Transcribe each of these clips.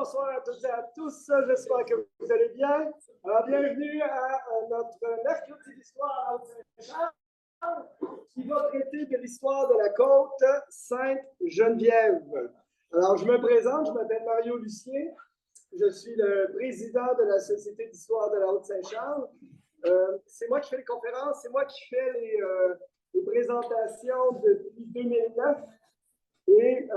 bonsoir à toutes et à tous. J'espère que vous allez bien. Alors, bienvenue à notre mercredi d'histoire à Haute-Saint-Charles qui va traiter de l'histoire de la côte Sainte-Geneviève. Alors, je me présente, je m'appelle Mario Lucien. Je suis le président de la Société d'histoire de la Haute-Saint-Charles. C'est moi qui fais les conférences, c'est moi qui fais les présentations depuis 2009. Et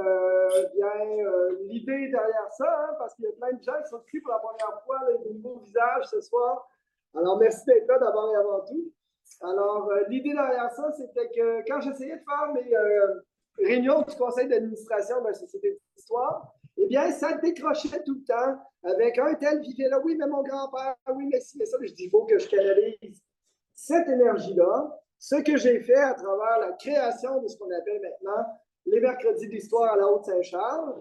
l'idée derrière ça, parce qu'il y a plein de gens qui sont ici pour la première fois, les nouveaux visages ce soir. Alors, merci d'être là d'abord et avant tout. Alors, l'idée derrière ça, c'était que quand j'essayais de faire mes réunions du conseil d'administration de la Société d'histoire, eh bien, ça décrochait tout le temps avec un tel vivait là. Oui, mais mon grand-père, oui, mais si, mais ça. Je dis, il faut que je canalise cette énergie-là. Ce que j'ai fait à travers la création de ce qu'on appelle maintenant les mercredis d'histoire à la Haute-Saint-Charles,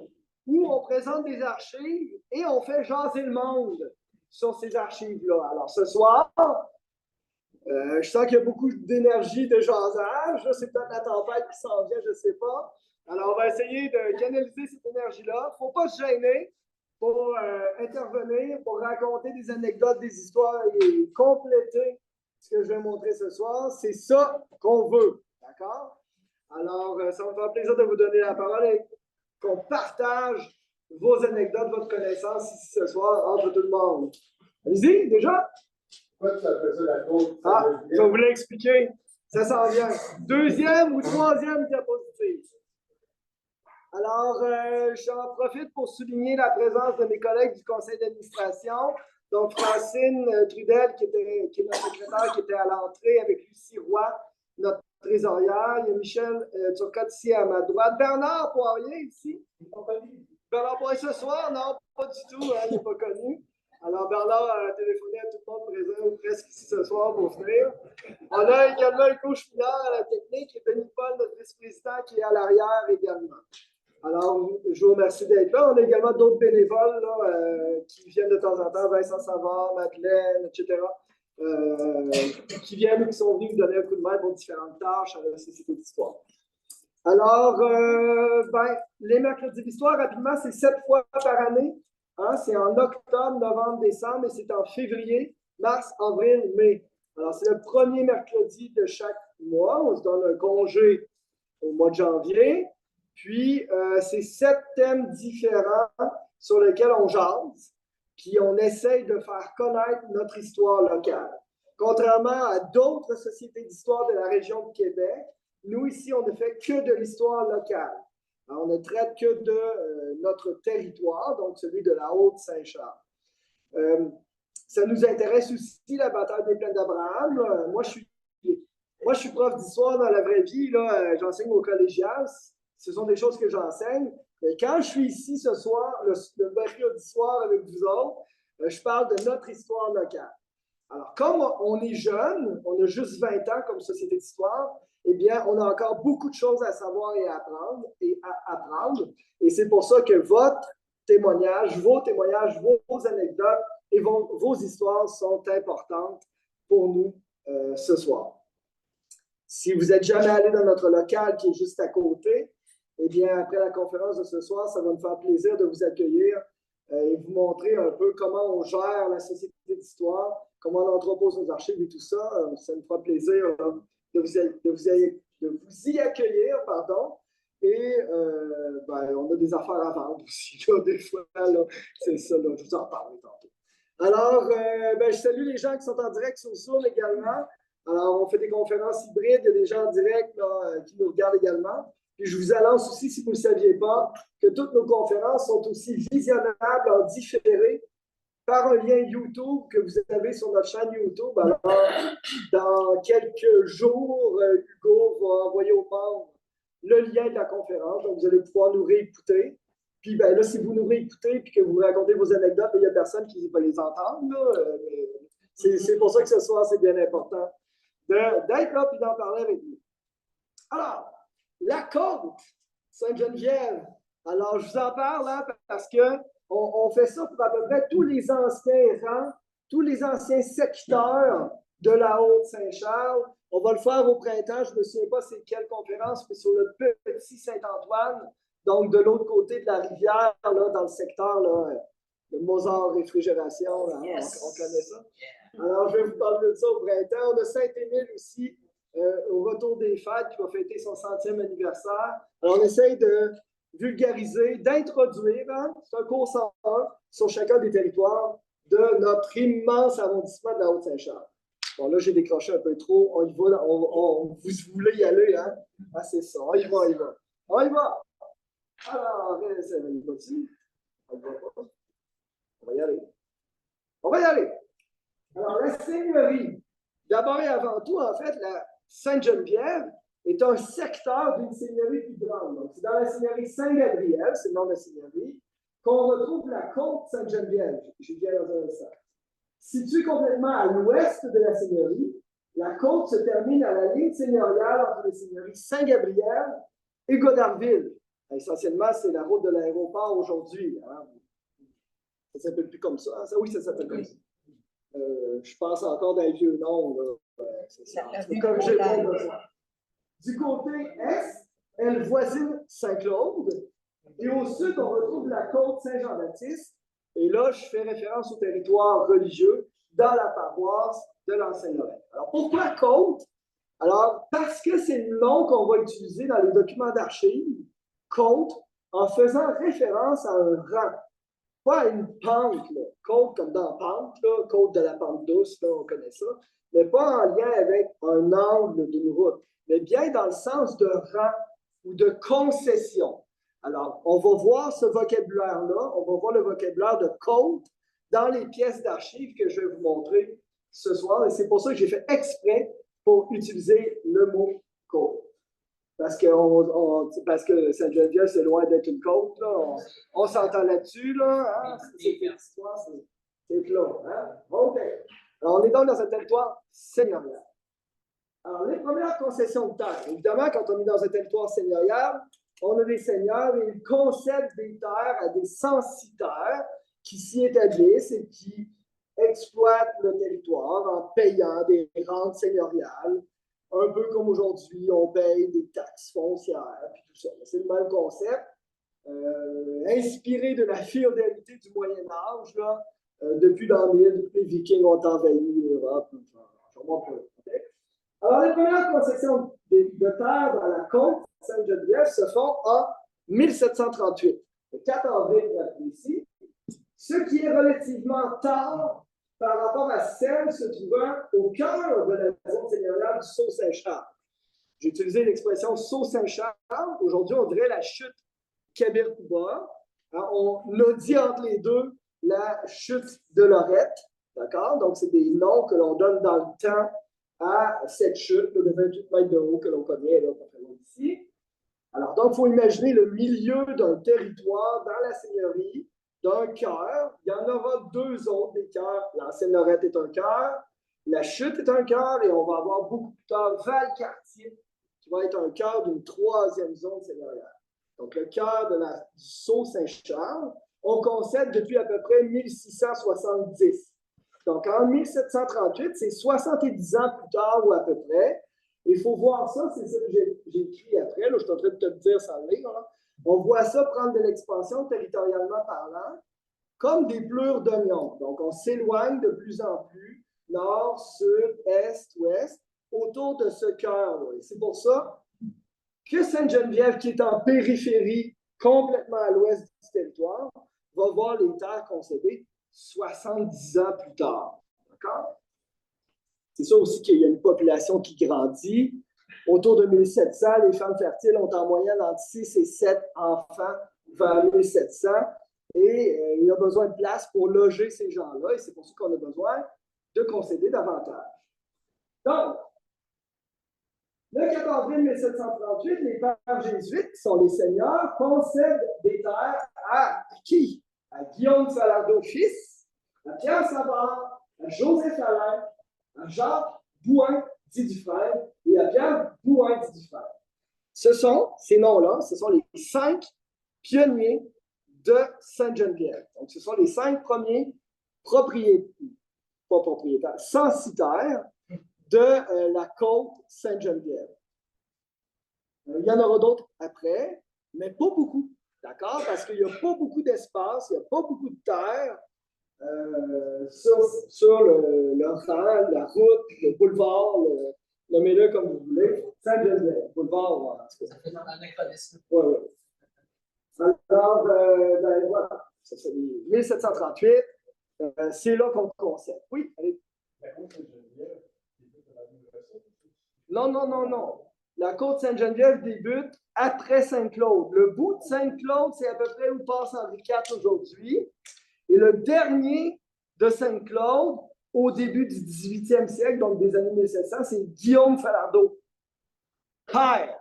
où on présente des archives et on fait jaser le monde sur ces archives-là. Alors, ce soir, je sens qu'il y a beaucoup d'énergie de jasage. Là, c'est peut-être la tempête qui s'en vient, je ne sais pas. Alors, on va essayer de canaliser cette énergie-là. Il ne faut pas se gêner pour intervenir, pour raconter des anecdotes, des histoires et compléter ce que je vais montrer ce soir. C'est ça qu'on veut. D'accord? Alors, ça va me faire plaisir de vous donner la parole et qu'on partage vos anecdotes, votre connaissance ici ce soir entre tout le monde. Allez-y, déjà? Pourquoi tu appelles ça la côte? Je vais vous l'expliquer. Ça s'en vient. Deuxième ou troisième diapositive. Alors, j'en profite pour souligner la présence de mes collègues du conseil d'administration. Donc, Francine Trudel, qui est notre secrétaire, qui était à l'entrée, avec Lucie Roy, notre trésorière. Il y a Michel Turcotte ici à ma droite. Bernard Poirier ici. Bernard Poirier ce soir? Non, pas du tout. Il n'est pas connu. Alors, Bernard a téléphoné à tout le monde présent presque ici ce soir pour venir. On a également le coach Pinard à la technique et Denis Paul, notre vice-président, qui est à l'arrière également. Alors, je vous remercie d'être là. On a également d'autres bénévoles là, qui viennent de temps en temps, Vincent Savard, Madeleine, etc., qui viennent ou qui sont venus nous donner un coup de main pour différentes tâches à la Société d'histoire. Alors, les mercredis d'histoire, rapidement, c'est 7 fois par année. Hein, c'est en octobre, novembre, décembre, et c'est en février, mars, avril, mai. Alors, c'est le premier mercredi de chaque mois. On se donne un congé au mois de janvier. Puis, c'est 7 thèmes différents sur lesquels on jase, puis on essaye de faire connaître notre histoire locale. Contrairement à d'autres sociétés d'histoire de la région de Québec, nous, ici, on ne fait que de l'histoire locale. Alors, on ne traite que de notre territoire, donc celui de la Haute-Saint-Charles. Ça nous intéresse aussi, la bataille des plaines d'Abraham. Moi, je suis prof d'histoire dans la vraie vie. J'enseigne au collégial. Ce sont des choses que j'enseigne. Mais quand je suis ici ce soir, le mercredi soir avec vous autres, je parle de notre histoire locale. Alors, comme on est jeune, on a juste 20 ans comme société d'histoire, eh bien, on a encore beaucoup de choses à savoir et à apprendre. Et c'est pour ça que votre témoignage, vos témoignages, vos anecdotes et vos histoires sont importantes pour nous ce soir. Si vous n'êtes jamais allé dans notre local qui est juste à côté, eh bien, après la conférence de ce soir, ça va me faire plaisir de vous accueillir et vous montrer un peu comment on gère la Société d'histoire, comment on entrepose nos archives et tout ça. Ça me fera plaisir de vous y accueillir, pardon. Et on a des affaires à vendre aussi, là, des fois, là, c'est ça, là, je vous en parle tantôt. Alors, je salue les gens qui sont en direct sur Zoom également. Alors, on fait des conférences hybrides, il y a des gens en direct là, qui nous regardent également. Puis je vous annonce aussi, si vous ne le saviez pas, que toutes nos conférences sont aussi visionnables en différé par un lien YouTube que vous avez sur notre chaîne YouTube. Alors, dans quelques jours, Hugo va envoyer aux membres le lien de la conférence. Donc, vous allez pouvoir nous réécouter. Puis, là, si vous nous réécoutez et que vous racontez vos anecdotes, il n'y a personne qui va les entendre. C'est pour ça que ce soir, c'est bien important d'être là et d'en parler avec vous. Alors, la côte Sainte-Geneviève. Alors, je vous en parle là parce qu'on fait ça pour à peu près tous les anciens rangs, tous les anciens secteurs de la Haute-Saint-Charles. On va le faire au printemps. Je ne me souviens pas c'est quelle conférence, mais sur le petit Saint-Antoine, donc de l'autre côté de la rivière, là, dans le secteur là, Le Mozart réfrigération, hein, on connaît ça. Alors, je vais vous parler de ça au printemps. On a Saint-Émile aussi, au retour des fêtes, qui va fêter son 100e anniversaire. Alors, on essaye de vulgariser, d'introduire, hein, c'est un cours 101 sur chacun des territoires de notre immense arrondissement de la Haute-Saint-Charles. Bon, là, j'ai décroché un peu trop. On y va, vous voulez y aller, hein? Ah, c'est ça. On y va, on y va. On y va! Alors, ça va y va-t-il? On y va pas. On va y aller. On va y aller. Alors, la seigneurie, d'abord et avant tout, en fait, la Sainte-Geneviève est un secteur d'une seigneurie plus grande. Donc, c'est dans la seigneurie Saint-Gabriel, c'est le nom de la seigneurie, qu'on retrouve la côte Sainte-Geneviève. Je viens dans un instant. Située complètement à l'ouest de la seigneurie, la côte se termine à la ligne seigneuriale entre les seigneuries Saint-Gabriel et Godarville. Essentiellement, c'est la route de l'aéroport aujourd'hui. Hein? Ça ne s'appelle plus comme ça. Hein? Oui, ça s'appelle comme ça. Je pense encore d'un vieux nom. Comme j'ai du côté est, elle voisine Saint-Claude. Et au sud, on retrouve la côte Saint-Jean-Baptiste. Et là, je fais référence au territoire religieux dans la paroisse de l'Enseigne-Lorraine. Alors, pourquoi côte? Alors, parce que c'est le nom qu'on va utiliser dans les documents d'archives, côte, en faisant référence à un rang. Pas à une pente, là. Côte comme dans pente, là, côte de la pente douce, là, on connaît ça, mais pas en lien avec un angle d'une route, mais bien dans le sens de rang ou de concession. Alors, on va voir ce vocabulaire-là, on va voir le vocabulaire de côte dans les pièces d'archives que je vais vous montrer ce soir, et c'est pour ça que j'ai fait exprès pour utiliser le mot côte. Parce que Sainte-Geneviève, c'est loin d'être une côte. Là. On s'entend là-dessus. Là, hein? C'est plat. Hein? OK. Alors, on est donc dans un territoire seigneurial. Alors, les premières concessions de terre. Évidemment, quand on est dans un territoire seigneurial, on a des seigneurs et ils concèdent des terres à des censitaires qui s'y établissent et qui exploitent le territoire en payant des rentes seigneuriales. Un peu comme aujourd'hui, on paye des taxes foncières, puis tout ça. C'est le même concept, inspiré de la féodalité du Moyen-Âge, là, depuis l'an 1000, depuis les Vikings ont envahi l'Europe. Alors, les premières concessions de terre dans la côte Sainte-Geneviève se font en 1738, le 4 avril ici, ce qui est relativement tard par rapport à celle se trouvant au cœur de la zone seigneuriale du Sault-Saint-Charles. J'ai utilisé l'expression Sault-Saint-Charles. Aujourd'hui, on dirait la chute Kabir-Kuba. On a dit entre les deux la chute de Lorette. D'accord? Donc, c'est des noms que l'on donne dans le temps à cette chute de 28 mètres de haut que l'on connaît là, pas très loin d'ici. Alors, donc, il faut imaginer le milieu d'un territoire dans la seigneurie, d'un cœur. Il y en aura deux autres des cœurs. L'ancienne Lorette est un cœur, la chute est un cœur, et on va avoir beaucoup plus tard Valcartier, qui va être un cœur d'une troisième zone seigneuriale. Donc, le cœur du Sault-Saint-Charles, on concède depuis à peu près 1670. Donc, en 1738, c'est 70 ans plus tard ou à peu près. Il faut voir ça, c'est ça que j'ai écrit après. Là, je suis en train de te le dire sans lire. Là. On voit ça prendre de l'expansion territorialement parlant, comme des plures d'oignons. Donc, on s'éloigne de plus en plus, nord, sud, est, ouest, autour de ce cœur-là. Et c'est pour ça que Sainte-Geneviève, qui est en périphérie, complètement à l'ouest du territoire, va voir les terres concédées 70 ans plus tard. D'accord? C'est ça aussi qu'il y a une population qui grandit. Autour de 1700, les femmes fertiles ont en moyenne entre 6 et 7 enfants vers 1700. Et il y a besoin de place pour loger ces gens-là. Et c'est pour ça qu'on a besoin de concéder davantage. Donc, le 14 avril 1738, les pères jésuites, qui sont les seigneurs, concèdent des terres à qui? À Guillaume Salardo fils, à Pierre Savard, à Joseph Alain, à Jacques Bouin, dit Dufresne, et à Pierre Bouin, dit Dufresne. Ces noms-là, ce sont les 5 pionniers de Sainte-Geneviève. Donc, ce sont les 5 premiers censitaires de la côte Sainte-Geneviève. Il y en aura d'autres après, mais pas beaucoup. D'accord? Parce qu'il n'y a pas beaucoup d'espace, il n'y a pas beaucoup de terre sur le rang, la route, le boulevard, nommez-le comme vous voulez. Sainte-Geneviève, boulevard, voilà. Ça fait dans l'anachronisme. Oui, oui. Alors, ben, voilà, ça c'est 1738. C'est là qu'on concède. Oui, allez. Non, non, non, non. La côte Sainte-Geneviève débute après Saint-Claude. Le bout de Saint-Claude, c'est à peu près où passe Henri IV aujourd'hui. Et le dernier de Saint-Claude, au début du 18e siècle, donc des années 1700, c'est Guillaume Falardeau. Père.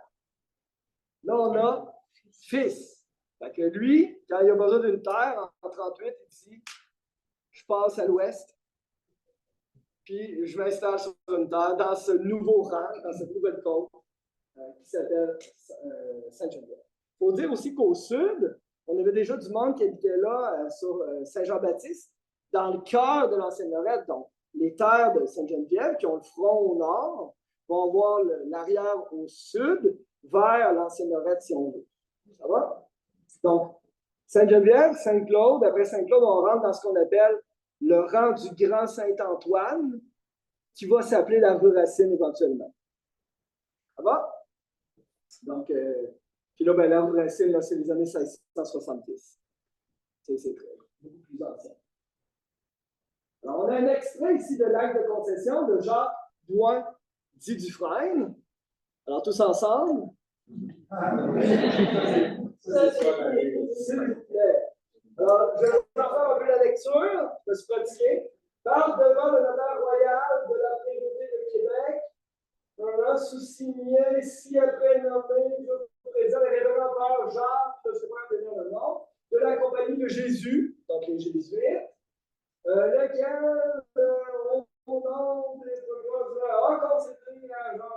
Là, on a fils. Fait que lui, quand il a besoin d'une terre, en 38, il dit je passe à l'ouest, puis je m'installe sur une terre dans ce nouveau rang, dans cette nouvelle côte qui s'appelle Sainte-Geneviève. Il faut dire aussi qu'au sud, on avait déjà du monde qui habitait là sur Saint-Jean-Baptiste, dans le cœur de l'ancienne Lorette. Donc, les terres de Sainte-Geneviève qui ont le front au nord vont avoir l'arrière au sud vers l'ancienne Lorette, si on veut. Ça va? Donc, Sainte-Geneviève, Saint-Claude, après Saint-Claude, on rentre dans ce qu'on appelle le rang du Grand Saint-Antoine, qui va s'appeler la rue Racine éventuellement. Ça va? Donc, puis là, ben, la rue Racine, là, c'est les années 1670. C'est beaucoup plus ancien. Alors, on a un extrait ici de l'acte de concession de Jacques Douin dit Dufresne. Alors, tous ensemble. S'il vous plaît. Alors, je vais faire un peu la lecture, je me suis pratiqué. Parle devant le notaire royal de la Prévôté de Québec, un sous-signé ci-après nommé, je vous présente le révérend père Jacques, je ne sais pas donner le nom, de la Compagnie de Jésus, donc les Jésuites, lequel, au nom des procureurs, a concédé à Jean.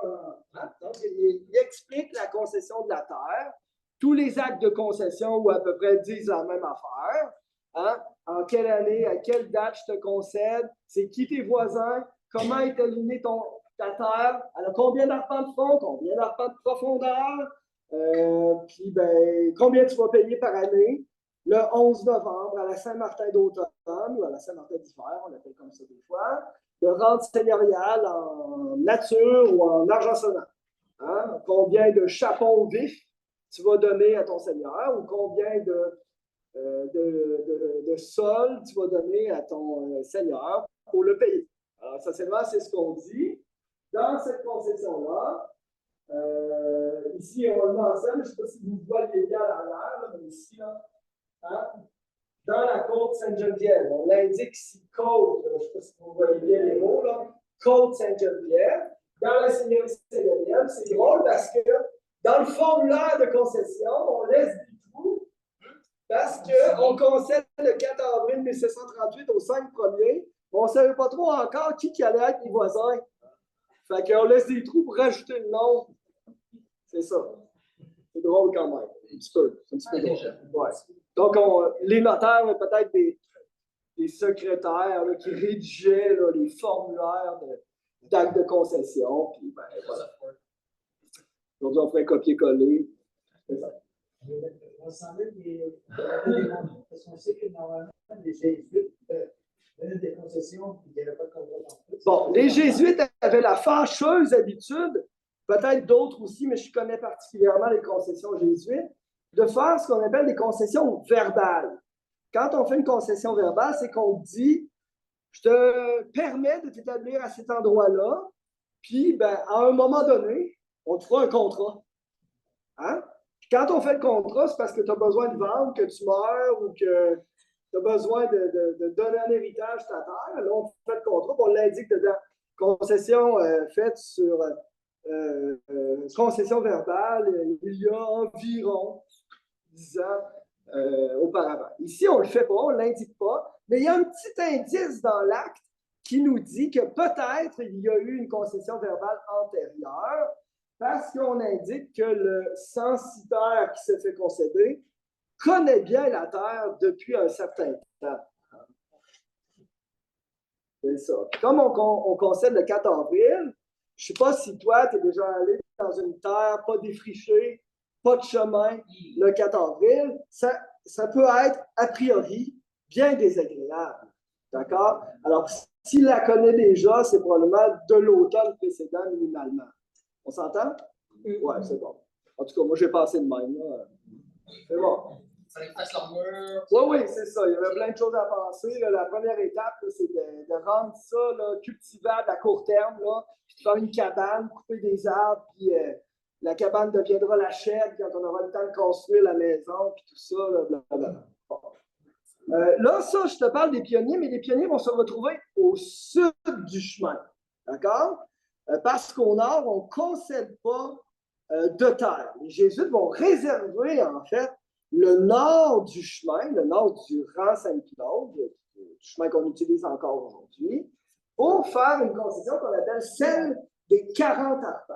Donc, il explique la concession de la terre. Tous les actes de concession, ou à peu près, disent la même affaire. Hein? En quelle année, à quelle date je te concède, c'est qui tes voisins, comment est alignée ta terre, elle a combien d'arpents de fond, combien d'arpents de profondeur, puis ben, combien tu vas payer par année. Le 11 novembre, à la Saint-Martin d'automne, ou à la Saint-Martin d'hiver, on l'appelle comme ça des fois, de rente seigneuriale en nature ou en argent sonnant. Hein? Combien de chapons vifs tu vas donner à ton seigneur, ou combien de sol tu vas donner à ton seigneur pour le payer. Alors, essentiellement, c'est ce qu'on dit. Dans cette concession-là, ici, on le mentionne, je ne sais pas si vous voyez bien à l'arrière, mais ici, là, hein, dans la côte Sainte-Geneviève, on l'indique ici côte, je ne sais pas si vous voyez bien les mots, là, côte Sainte-Geneviève. Dans la seigneurie Sainte-Geneviève, c'est drôle parce que dans le formulaire de concession, on laisse du trou parce qu'on concède le 4 avril 1738 aux 5 premiers. On ne savait pas trop encore qui allait être les voisins. Fait qu'on laisse des trous pour rajouter le nom. C'est ça. C'est drôle quand même. Un petit peu. C'est un petit peu drôle. Ouais. Donc, les notaires ont peut-être des secrétaires là, qui rédigeaient là, les formulaires d'actes de concession. Puis, ben, voilà. Aujourd'hui, on ferait copier-coller. C'est ça. On semblait parce qu'on sait que normalement, les Jésuites donnaient des concessions et qu'il n'y avait pas de contrôle en plus. Bon, les Jésuites avaient la fâcheuse habitude, peut-être d'autres aussi, mais je connais particulièrement les concessions jésuites, de faire ce qu'on appelle des concessions verbales. Quand on fait une concession verbale, c'est qu'on dit je te permets de t'établir à cet endroit-là, puis ben, à un moment donné, on te fera un contrat. Hein? Quand on fait le contrat, c'est parce que tu as besoin de vendre, que tu meurs ou que tu as besoin de donner un héritage à ta terre. Là, on fait le contrat, on l'indique dedans. Concession faite sur concession verbale il y a environ 10 ans auparavant. Ici, on ne le fait pas, on ne l'indique pas, mais il y a un petit indice dans l'acte qui nous dit que peut-être il y a eu une concession verbale antérieure, parce qu'on indique que le censitaire qui se fait concéder connaît bien la terre depuis un certain temps. C'est ça. Comme on concède le 4 avril, je ne sais pas si toi, tu es déjà allé dans une terre pas défrichée, pas de chemin le 4 avril, ça peut être, a priori, bien désagréable. D'accord? Alors, s'il la connaît déjà, c'est probablement de l'automne précédent minimalement. On s'entend? Oui, c'est bon. En tout cas, moi, j'ai passé de même. C'est bon. Il fallait qu'ils fassent leur mur. Oui, c'est ça. Il y avait plein de choses à penser. Là. La première étape, c'est de rendre ça là, cultivable à court terme, là, puis de faire une cabane, couper des arbres, puis la cabane deviendra la chaîne quand on aura le temps de construire la maison, puis tout ça, là, blablabla. Bon. Là, ça, je te parle des pionniers, mais les pionniers vont se retrouver au sud du chemin. D'accord? Parce qu'au nord, on ne concède pas de terre. Les Jésuites vont réserver, en fait, le nord du chemin, le nord du rang Saint-Claude, du chemin qu'on utilise encore aujourd'hui, pour faire une concession qu'on appelle celle des 40 arpents.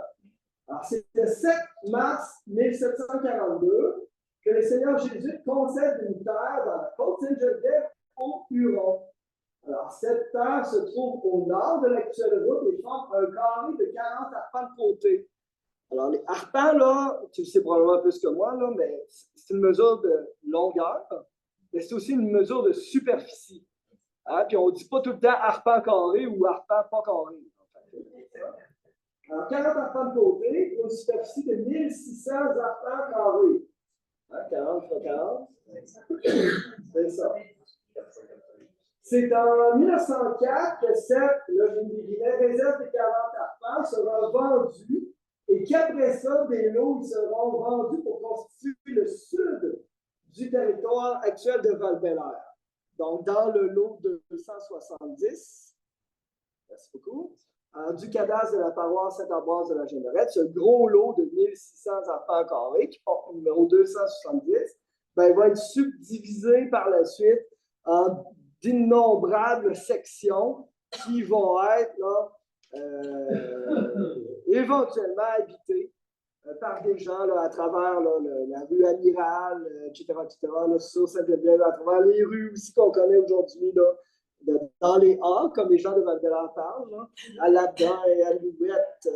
Alors, c'est le 7 mars 1742 que les seigneurs jésuites concèdent une terre dans la côte Sainte-Geneviève au Huron. Alors, cette terre se trouve au nord de l'actuelle route et forme un carré de 40 arpents de côté. Alors, les arpents, là, tu le sais probablement plus que moi, là, mais c'est une mesure de longueur, mais c'est aussi une mesure de superficie. Hein? Puis on ne dit pas tout le temps arpent carré ou arpent pas carré. Alors, 40 arpents de côté pour une superficie de 1600 arpents carrés. Hein? 40 fois 40. C'est ça. C'est en 1904 que cette, là, j'ai mis des guillemets, réserve des 40 arpents sera vendue et qu'après ça, des lots ils seront vendus pour constituer le sud du territoire actuel de Val-Bélair. Donc, dans le lot 270, merci beaucoup, du cadastre de la paroisse Saint-Ambroise de la Générette, ce gros lot de 1600 arpents carrés qui porte le numéro 270, ben, il va être subdivisé par la suite en d'innombrables sections qui vont être là, éventuellement habitées par des gens là, à travers là, la rue Amiral, etc., là, sur Sainte-Geneviève, à travers les rues aussi qu'on connaît aujourd'hui, là, dans les A, comme les gens de Val-Bélair parlent, là, à Ladan et à Louette,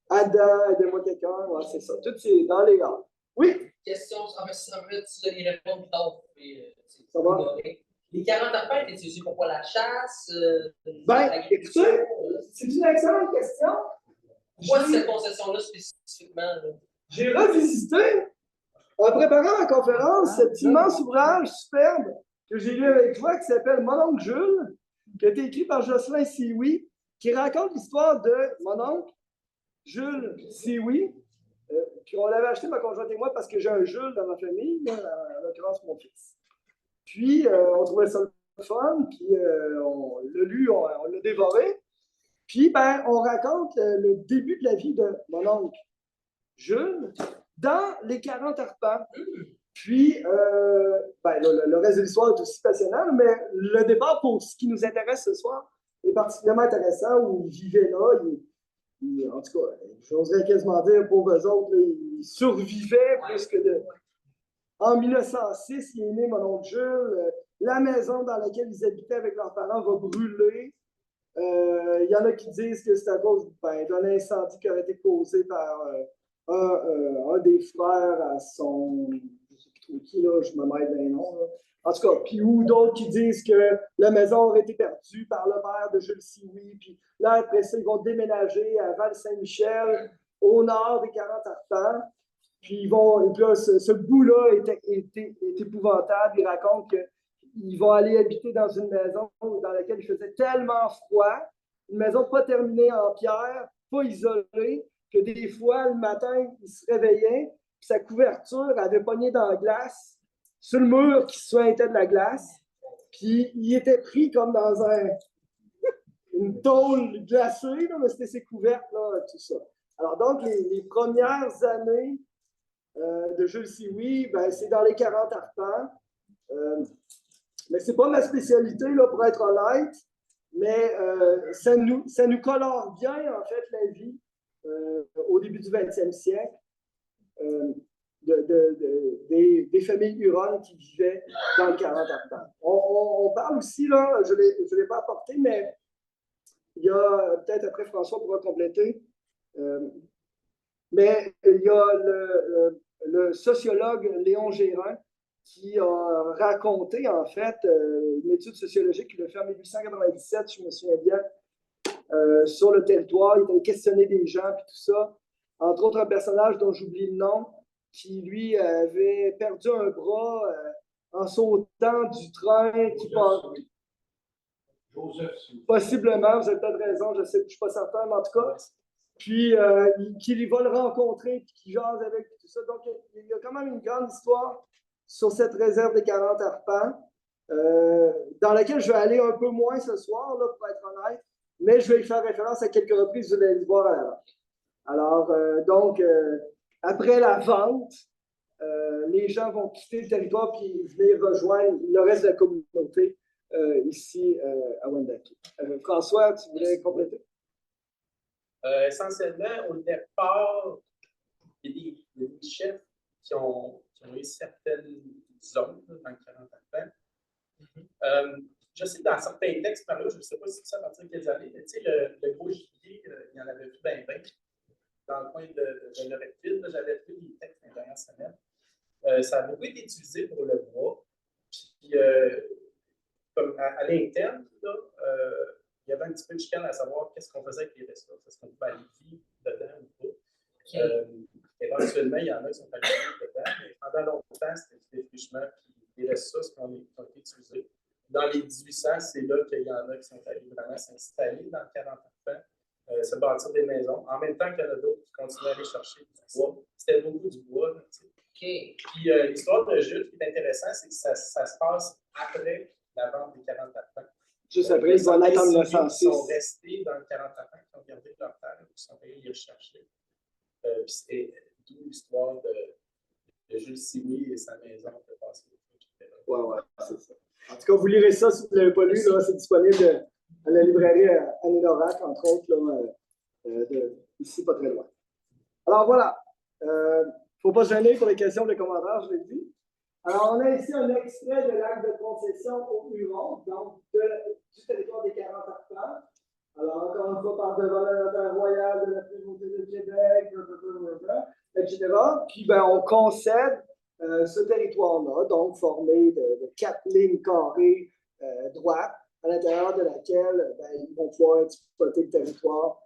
Ada, aidez-moi quelqu'un, ouais, c'est ça, tout c'est dans les A. Oui? Question, en fait, tu dois y répondre plus tard. Ça va? Les 40 arpents étaient utilisés pour quoi? La chasse? Écoutez, c'est une excellente question. Pourquoi cette concession-là spécifiquement? Là? J'ai revisité, en préparant ma conférence, cet immense ouvrage superbe que j'ai lu avec toi qui s'appelle Mon oncle Jules, qui a été écrit par Jocelyn Sioui, qui raconte l'histoire de mon oncle Jules Sioui. Puis on l'avait acheté, ma conjointe et moi, parce que j'ai un Jules dans ma famille, en l'occurrence mon fils. Puis on trouvait ça le fun, puis on l'a lu, on l'a dévoré. Puis ben, on raconte le début de la vie de mon oncle Jules dans les 40 arpents. Puis, ben, le reste de l'histoire est aussi passionnant, mais le départ pour ce qui nous intéresse ce soir est particulièrement intéressant, où il vivait là. En tout cas, j'oserais quasiment dire, pour eux autres, là, ils survivaient plus que de. En 1906, il est né, mon oncle Jules. La maison dans laquelle ils habitaient avec leurs parents va brûler. Il y en a qui disent que c'est à cause d'un incendie qui a été causé par un des frères à son. Je ne sais plus trop qui, là, je me mêle d'un nom. Là. En tout cas, puis ou d'autres qui disent que la maison aurait été perdue par le père de Jules Sioui. Puis là, après ça, ils vont déménager à Val-Saint-Michel, au nord des 40 arpents. Puis ils vont. Et puis là, ce bout-là est épouvantable. Il raconte qu'ils vont aller habiter dans une maison dans laquelle il faisait tellement froid, une maison pas terminée en pierre, pas isolée, que des fois, le matin, il se réveillait, puis sa couverture avait pogné dans la glace, sur le mur qui sointait de la glace, puis il était pris comme dans une tôle glacée, là, mais c'était ses couvertes, là, tout ça. Alors donc, les premières années de Jules Sioui, ben, c'est dans les 40 arpents. Mais ce n'est pas ma spécialité, là, pour être honnête, mais ça nous colore bien, en fait, la vie au début du 20e siècle des familles huronnes qui vivaient dans le 40 arpents. On parle aussi, là, je ne l'ai pas apporté, mais il y a, peut-être après François pourra compléter, il Mais il y a le sociologue Léon Gérin qui a raconté, en fait, une étude sociologique qu'il a fait en 1897, je me souviens bien, sur le territoire. Il avait questionné des gens, puis tout ça. Entre autres, un personnage dont j'oublie le nom, qui, lui, avait perdu un bras en sautant du train qui passe. Joseph. Possiblement, vous avez peut-être raison, je ne suis pas certain, mais en tout cas. Puis, qu'il va le rencontrer, puis qu'il jase avec, tout ça. Donc, il y a quand même une grande histoire sur cette réserve des 40 arpents, dans laquelle je vais aller un peu moins ce soir, là, pour être honnête, mais je vais y faire référence à quelques reprises, vous allez le voir à l'avant. Alors, donc, après la vente, les gens vont quitter le territoire puis venir rejoindre le reste de la communauté ici à Wendake. François, tu voulais compléter? Essentiellement, au départ, il y a des chefs qui ont eu certaines zones là, dans le 40 arpents. Je sais que dans certains textes par là, je ne sais pas si c'est ça à partir de quelles années, mais tu sais, le gros gibier, il y en avait vu bien dans le coin de Loretteville. J'avais pris des textes les dernières semaines. Ça a beaucoup été utilisé pour le bois. Puis, comme à l'interne, il y avait un petit peu de chicane à savoir qu'est-ce qu'on faisait avec les ressources. Est-ce qu'on pouvait aller vivre dedans ou pas? Éventuellement, il y en a qui sont allés vivre dedans, mais pendant longtemps, c'était du défrichement et des ressources qui ont été utilisées. Dans les 1800, c'est là qu'il y en a qui sont allés vraiment s'installer dans le 40 arpents, se bâtir des maisons, en même temps qu'il y en a d'autres qui continuaient à aller chercher du bois. C'était beaucoup du bois. Là, Puis l'histoire de Jules, qui est intéressant, c'est que ça se passe après la vente des 40 arpents. Juste après, ils vont être en 1906. Ils sont restés dans le 40 arpents, qui ont gardé leur terre, qui sont allés les rechercher. Puis c'était d'où l'histoire de Jules Sioui et sa maison de passer. Ouais, c'est ça. En tout cas, vous lirez ça si vous ne l'avez pas lu, c'est disponible à la librairie Anne Norac, entre autres, là, ici, pas très loin. Alors voilà, il ne faut pas se gêner pour les questions, les commentaires, je l'ai dit. Alors, on a ici un extrait de l'acte de concession au Huron, donc du territoire des 40 arpents. Alors, encore une fois, par devant la notaire royale de la Primauté de Québec, etc. Puis, ben, on concède ce territoire-là, donc formé de 4 lignes carrées droites, à l'intérieur de laquelle ben, ils vont pouvoir exploiter le territoire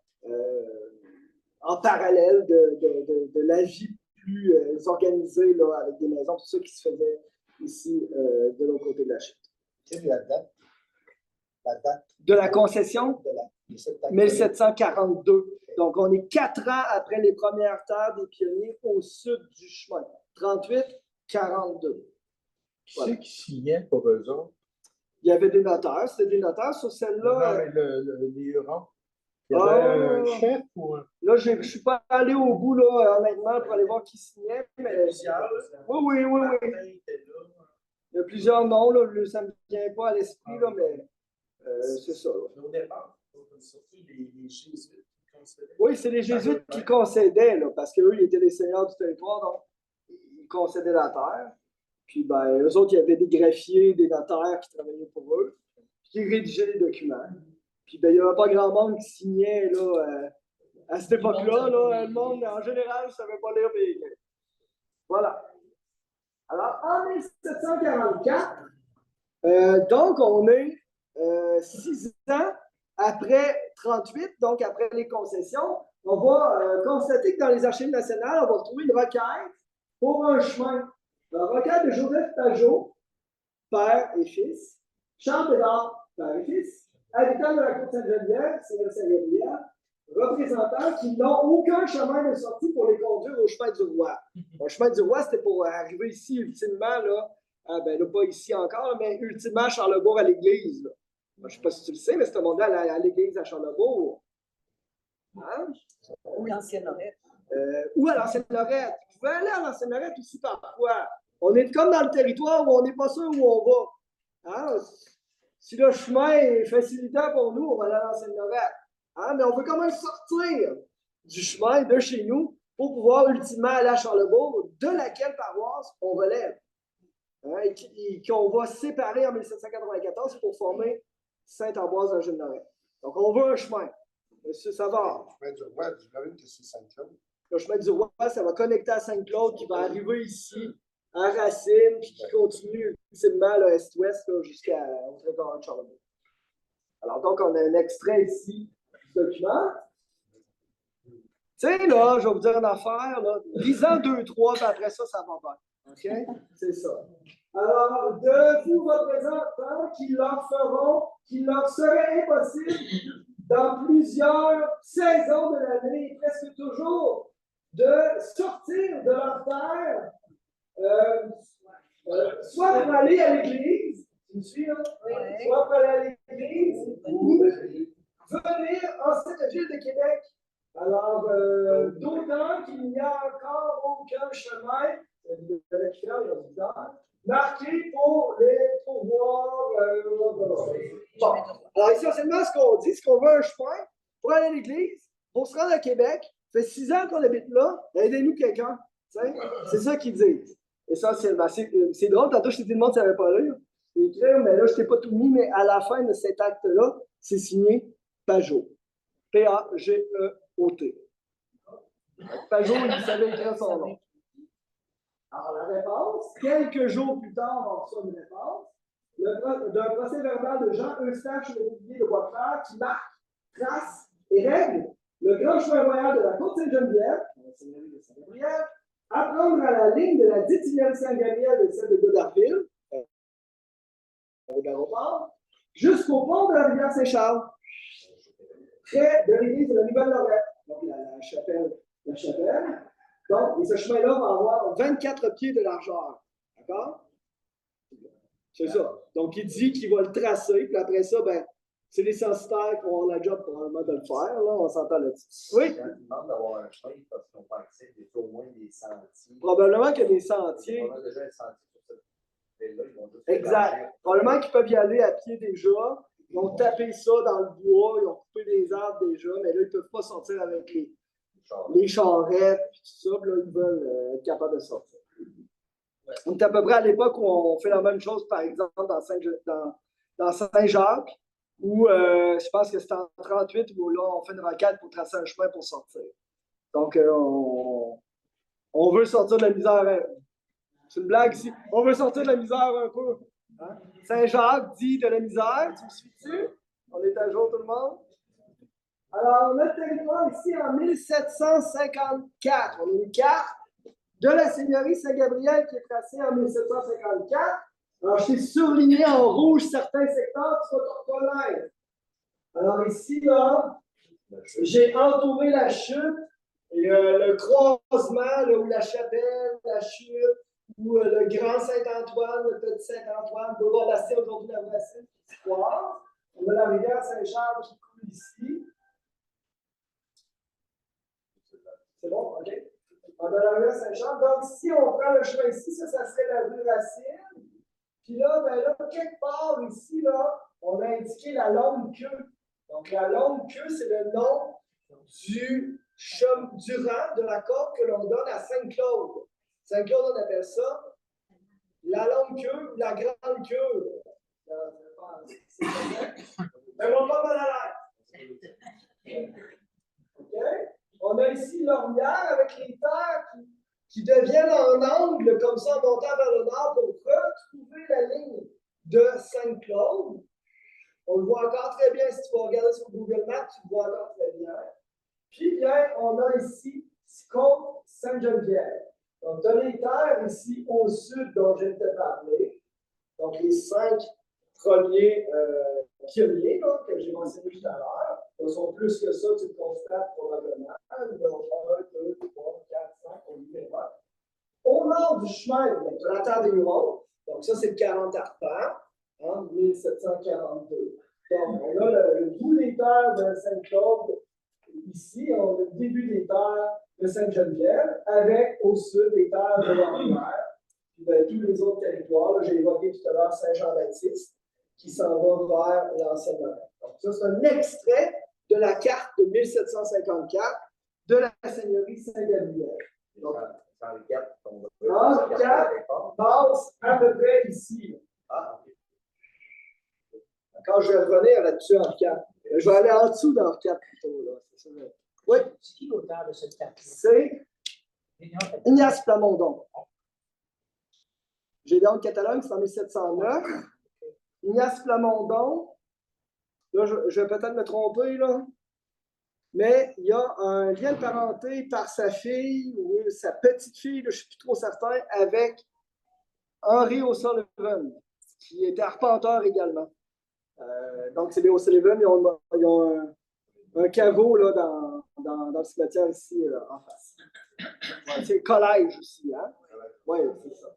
en parallèle de la vie plus organisée, là, avec des maisons, tout ça qui se faisait ici de l'autre côté de la chute. Quelle est la date? La date de la concession? de la 1742. Donc, on est 4 ans après les premières terres des pionniers au sud du chemin. 38, 42. Qui c'est qui signait pour eux autres? Il y avait des notaires. C'était des notaires sur celle-là. Non, mais les Hurons. Il y avait un chef ou un... Là, je ne suis pas allé au bout, là, honnêtement, pour aller voir qui signait. Mais... Oui. Il y a plusieurs noms, là, ça ne me vient pas à l'esprit, là, mais c'est ça. Au départ, surtout les Jésuites qui concédaient. Oui, c'est les Jésuites qui concédaient, là, parce qu'eux, ils étaient les seigneurs du territoire, donc ils concédaient la terre. Puis, ben, eux autres, il y avait des greffiers, des notaires qui travaillaient pour eux, qui rédigeaient les documents. Puis, ben, il n'y avait pas grand monde qui signait, là, à cette époque-là, là, le monde, en général, ne savait pas lire mes écrits. Voilà. Alors, en 1744, donc, on est 6 ans après 38, donc après les concessions, on va constater que dans les archives nationales, on va retrouver une requête pour un chemin. La requête de Joseph Pajot, père et fils, Charles Bédard, père et fils, habitant de la Côte-Sainte-Geneviève, Saint-Gabriel, représentants qui n'ont aucun chemin de sortie pour les conduire au chemin du roi. Le chemin du roi, c'était pour arriver ici, ultimement, là, ben là, pas ici encore, mais ultimement à Charlebourg à l'église. Là. Je ne sais pas si tu le sais, mais c'était monté à l'église à Charlebourg. Hein? Ou l'ancienne Lorette. Ou à l'ancienne Lorette. Vous pouvez aller à l'ancienne Lorette aussi parfois. On est comme dans le territoire où on n'est pas sûr où on va. Hein? Si le chemin est facilitant pour nous, on va aller à l'ancienne Lorette. Hein? Mais on veut quand même sortir du chemin de chez nous pour pouvoir ultimement aller à Charlebourg, de laquelle paroisse on relève. Hein? Et qu'on va séparer en 1794 pour former Sainte-Ambroise de Gilles-Lorette. Donc, on veut un chemin. Monsieur Savard. Le chemin du roi, j'imagine que c'est Saint-Claude. Le chemin du roi, ça va connecter à Saint-Claude, qui va arriver ici, à Racine, puis qui continue ultimement est-ouest jusqu'à Trésor de Charlemagne. Alors, donc, on a un extrait ici du document. Tu sais, là, je vais vous dire une affaire, là. 10 ans, 2, 3, puis après ça, ça va bien. OK? C'est ça. Alors, de vous représentants qui leur serait impossible dans plusieurs saisons de l'année, presque toujours, de sortir de leur terre, soit pour aller à l'église, tu me suis, là? Oui. Soit pour aller à l'église, ou venir en cette ville de Québec. Alors, d'autant qu'il n'y a encore aucun chemin, marqué pour les pouvoirs. Bon. Alors, essentiellement, ce qu'on dit, c'est qu'on veut un chemin pour aller à l'église, pour se rendre à Québec. Ça fait 6 ans qu'on habite là, aidez-nous quelqu'un. C'est ça qu'ils disent. Et ça, c'est drôle. Tantôt, je t'ai dit, le monde ne savait pas lire. C'est écrit, mais là, je ne t'ai pas tout mis, mais à la fin de cet acte-là, c'est signé Pajot. P-A-G-E-O-T. Pajot, il savait écrire son nom. Alors, la réponse, quelques jours plus tard, on reçoit une réponse d'un procès verbal de Jean Eustache de Boisfrère qui marque, trace et règle le grand chemin royal de la Côte Sainte-Geneviève, la Seigneurie de Saint-Gabriel, à prendre à la ligne de la dite tunnel Saint-Gabriel et celle de Goderville, au l'aéroport, jusqu'au pont de la rivière Saint-Charles, près de l'église de la Nouvelle-Lorette, donc la chapelle. Donc, et ce chemin-là va avoir 24 pieds de largeur. D'accord? C'est ça. Donc, il dit qu'il va le tracer, puis après ça, ben, c'est les censitaires qui vont avoir la job probablement de le faire. Là, on s'entend là-dessus. Oui? Quand ils demandent d'avoir un chemin, parce qu'ils n'ont pas accès, il y a au moins des sentiers. Probablement qu'il y a des sentiers. On a déjà un sentier sur cette ville-là. Ils vont juste Exact. Probablement qu'ils peuvent y aller à pied déjà. Ils ont tapé ça dans le bois, ils ont coupé des arbres déjà, mais là, ils ne peuvent pas sortir avec les charrettes et tout ça. Puis là, ils veulent être capables de sortir. On est à peu près à l'époque où on fait la même chose, par exemple, dans Saint-Jacques, où je pense que c'est en 1938 où là, on fait une requête pour tracer un chemin pour sortir. Donc, on veut sortir de la misère. C'est une blague ici. On veut sortir de la misère un peu. Hein? Saint-Jacques dit de la misère. Tu me suis-tu? On est à jour, tout le monde? Alors, notre territoire ici, en 1754, on a une carte de la Seigneurie Saint-Gabriel qui est tracée en 1754. Alors, je t'ai surligné en rouge certains secteurs, tu vas te reconnaître. Alors, ici, là, j'ai entouré la chute, et, le croisement, là, où la chapelle, la chute, où le grand Saint-Antoine, le petit Saint-Antoine, le boulevard Bastien, aujourd'hui la Racine, qui se croise. On a la rivière Saint-Charles qui coule ici. C'est bon? OK? On a la rivière Saint-Charles. Donc, si on prend le chemin ici, ça serait la rue Racine. Puis là, ben là, quelque part ici, là, on a indiqué la longue queue. Donc, la longue queue, c'est le nom du rang de la corde que l'on donne à Saint-Claude. Saint-Claude, on appelle ça la longue queue ou la grande queue. Mais on va pas mal à l'air. OK? On a ici l'ornière avec les terres qui deviennent en angle, comme ça, en montant vers le nord pour retrouver la ligne de Saint-Claude. On le voit encore très bien. Si tu vas regarder sur Google Maps, tu le vois encore très bien. Puis, bien, on a ici Côte-Sainte-Geneviève. Donc, tu as les terres ici au sud dont je viens de te parler. Donc, les 5 premiers pionniers là, que j'ai mentionnés tout à l'heure. Ce sont plus que ça, tu le constates probablement. Donc, 1, 2, 3, 4, 5, on y verra. Au nord du chemin, tu as la terre des Hurons. Donc, ça, c'est le 40 arpents, en 1742. Donc, on a le bout des terres de Saint-Claude. Ici, on a le début des terres de Sainte-Geneviève, avec au sud des terres de l'Ornière, puis tous les autres territoires. J'ai évoqué tout à l'heure Saint-Jean-Baptiste, qui s'en va vers l'ancienne Lorraine. Donc, ça, c'est un extrait de la carte de 1754 de la Seigneurie Saint-Gabriel. Donc, dans le cap, on va le cap passe à peu près ici. Ah, ok. Quand je vais revenir là-dessus en cap. Je vais aller en dessous dans le cap plutôt. Là. C'est ça, Oui, C'est qui l'auteur de cette carte? c'est Ignace Plamondon. Gédéon de Catalogne, c'est en 1709. Ignace Plamondon, là, je vais peut-être me tromper, là, mais il y a un lien de parenté par sa fille ou sa petite-fille, je ne suis plus trop certain, avec Henry O'Sullivan, qui était arpenteur également. Donc, c'est les O'Sullivan, ils ont un caveau là, dans le cimetière ici, là, en face. Ouais, c'est le collège aussi, hein? Oui, c'est ça.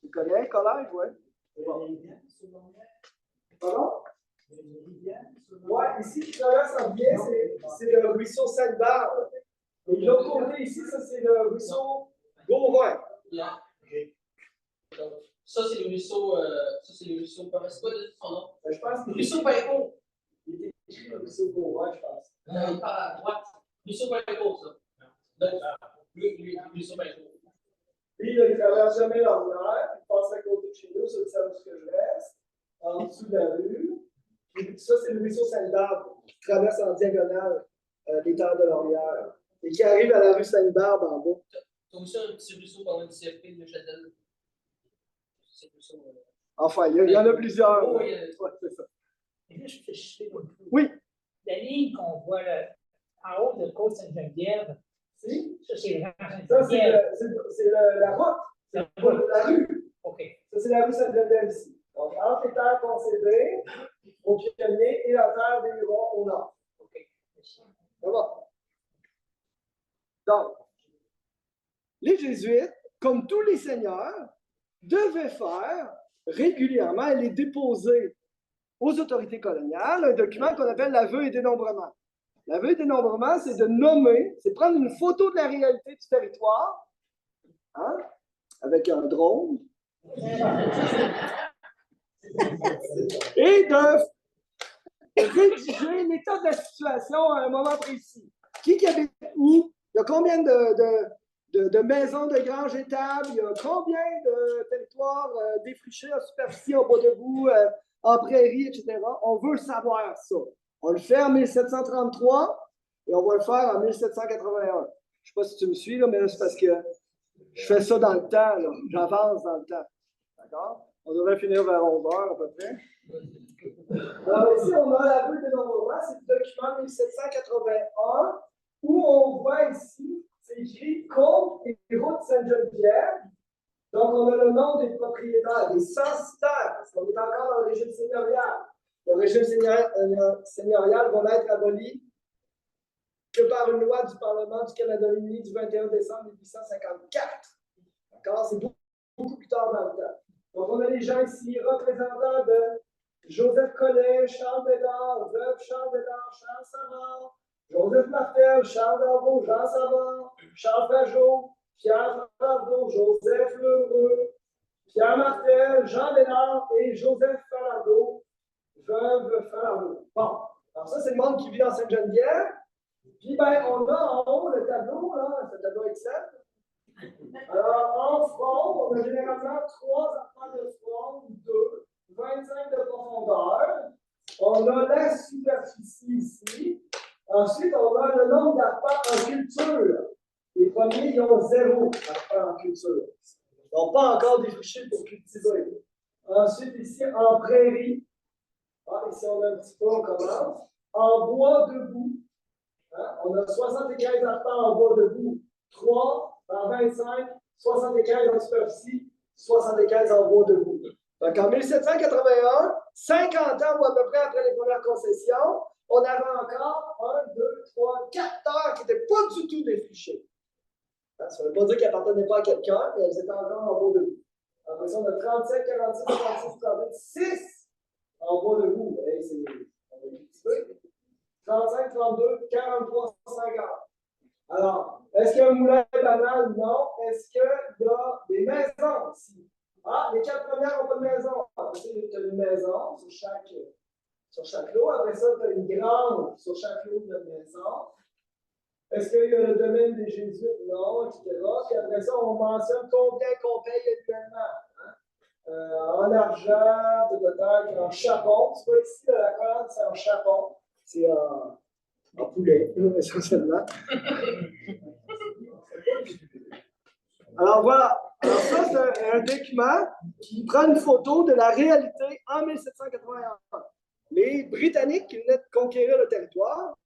Tu connais le collège, oui? Pardon? Oui, ici, qui traverse en biais, c'est le ruisseau Sainte-Barbe. Et de l'autre côté, ici, ça, c'est le ruisseau Gauvin. Là. Donc, ça, c'est le ruisseau. C'est quoi son nom? Je pense que Le ruisseau Païco. il est écrit le ruisseau Gauvin, je pense. Il part à droite. Ruisseau Païco, ça. Donc, le ruisseau Païco. Puis, il traverse jamais l'Ornière, il passe à côté de chez nous, c'est le service que je reste, en dessous de la rue. Puis, ça, c'est le ruisseau Sainte-Barbe, qui traverse en diagonale les terres de l'Ornière. Et qui arrive à la rue Sainte-Barbe en bas. T'as aussi un petit ruisseau pendant le CFP de Châtel. C'est le ruisseau. Enfin, il y en a plusieurs. Oh, Ouais, c'est ça. Et là, je sais pas. Oui. La ligne qu'on voit là, en haut de Côte-Sainte-Geneviève, Si? ça, c'est le rang Ça, c'est Sainte-Geneviève. la route. C'est la rue. OK. Ça, c'est la rue Sainte-Geneviève ici. Donc, entre les terres concédées, au pionnier et la terre des Hurons au nord. OK. Ça va. Donc, les Jésuites, comme tous les seigneurs, devaient faire régulièrement et les déposer aux autorités coloniales un document qu'on appelle l'aveu et dénombrement. L'aveu et dénombrement, c'est de nommer, c'est prendre une photo de la réalité du territoire, hein, avec un drone, et de rédiger l'état de la situation à un moment précis. Qui habite où? Il y a combien de maisons, de granges étables? Il y a combien de territoires défrichés en superficie, en bois debout, en prairie, etc. On veut savoir ça. On le fait en 1733 et on va le faire en 1781. Je ne sais pas si tu me suis, là, mais là, c'est parce que je fais ça dans le temps. J'avance dans le temps. D'accord? On devrait finir vers 11 heures à peu près. Alors ici, on a la rue des Nombreux, c'est le document 1781 où on voit ici, c'est écrit Compte et route Sainte-Geneviève. Donc, on a le nom des propriétaires, des censitaires, parce qu'on est encore dans le régime seigneurial. Le régime seigneurial va n'être aboli que par une loi du Parlement du Canada uni du 21 décembre 1854. D'accord? C'est beaucoup plus tard dans le temps. Donc, on a les gens ici, représentants de Joseph Collet, Charles Bédard, veuve Charles Bédard, Charles Savard, Joseph Martel, Charles Darvaux, Jean Savard, Charles Pajot, Pierre Falardeau, Joseph Lheureux, Pierre Martel, Jean Bédard et Joseph Falardeau, veuve Falardeau. Bon, alors ça, c'est le monde qui vit en Sainte-Geneviève. Puis, ben, on a en haut le tableau, là, ce tableau Excel. Alors, en front, on a généralement 3 enfants de front, 2, 25 de profondeur. On a la superficie ici. Ensuite, on a le nombre d'arpents en culture. Les premiers, ils ont 0 arpents en culture. Ils n'ont pas encore défriché pour cultiver. Ensuite, ici, en prairie. Ici, on a un petit peu, on commence. En bois debout. On a 75 arpents en bois debout. 3 en 25, 75 en superficie, 75 en bois debout. Donc, en 1781, 50 ans ou à peu près après les premières concessions, on avait encore 1, 2, 3, 4 terres qui n'étaient pas du tout défrichées. Ça ne veut pas dire qu'elles n'appartenaient pas à quelqu'un, mais elles étaient encore en bois debout. Après ça, on a 37, 46, 46, 38, 6 en bois debout. On a cultivé. 35, 32, 43, 50. Alors, est-ce qu'il y a un moulin banal? Non. Est-ce qu'il y a des maisons ici? Les 4 premières n'ont pas de maison. Après ça, tu as une maison sur chaque lot. Après ça, tu as une grange sur chaque lot de maison. Est-ce qu'il y a le domaine des Jésuites? Non, etc. Puis après ça, on mentionne combien qu'on paye annuellement. En argent, peut-être en chapon. Tu vois ici, la colonne, c'est en chapon. C'est en En poulet, essentiellement. Alors voilà. Alors ça, c'est un document qui prend une photo de la réalité en 1781. Les Britanniques qui venaient de conquérir le territoire,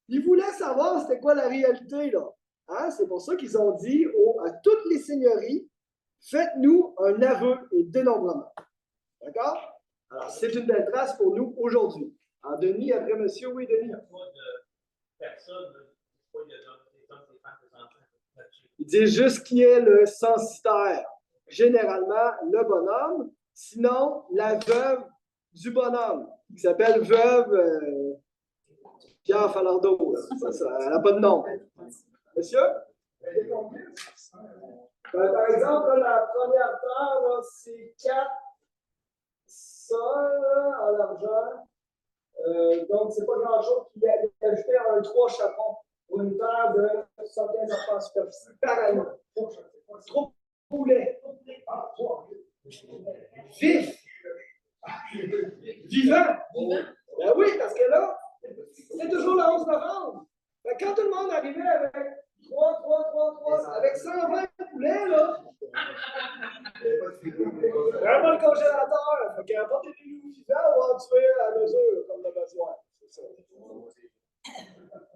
ils voulaient savoir c'était quoi la réalité, là. Hein? C'est pour ça qu'ils ont dit à toutes les seigneuries, faites-nous un aveu et dénombrement. D'accord? Alors, c'est une belle trace pour nous aujourd'hui. Alors, Denis, après monsieur, oui, Denis. Il dit juste qui est le censitaire. Généralement, le bonhomme, sinon la veuve du bonhomme, qui s'appelle veuve Pierre Falardeau. Elle n'a pas de nom. Monsieur? Par exemple, là, la première terre, c'est 4 sols en argent. Donc, c'est pas grand-chose qui est ajouté à un 3 chapeaux pour une terre de 75 enfants superficie par année. Trop poulet. Vif. Vivant. Ben oui, parce que là, c'est toujours le 11 novembre. Ben, quand tout le monde arrivait avec 3, avec 120 poulets, là, vraiment le congélateur. Fait qu'il n'y a pas de loups vivants, on va en tuer à mesure, comme le besoin. C'est ça.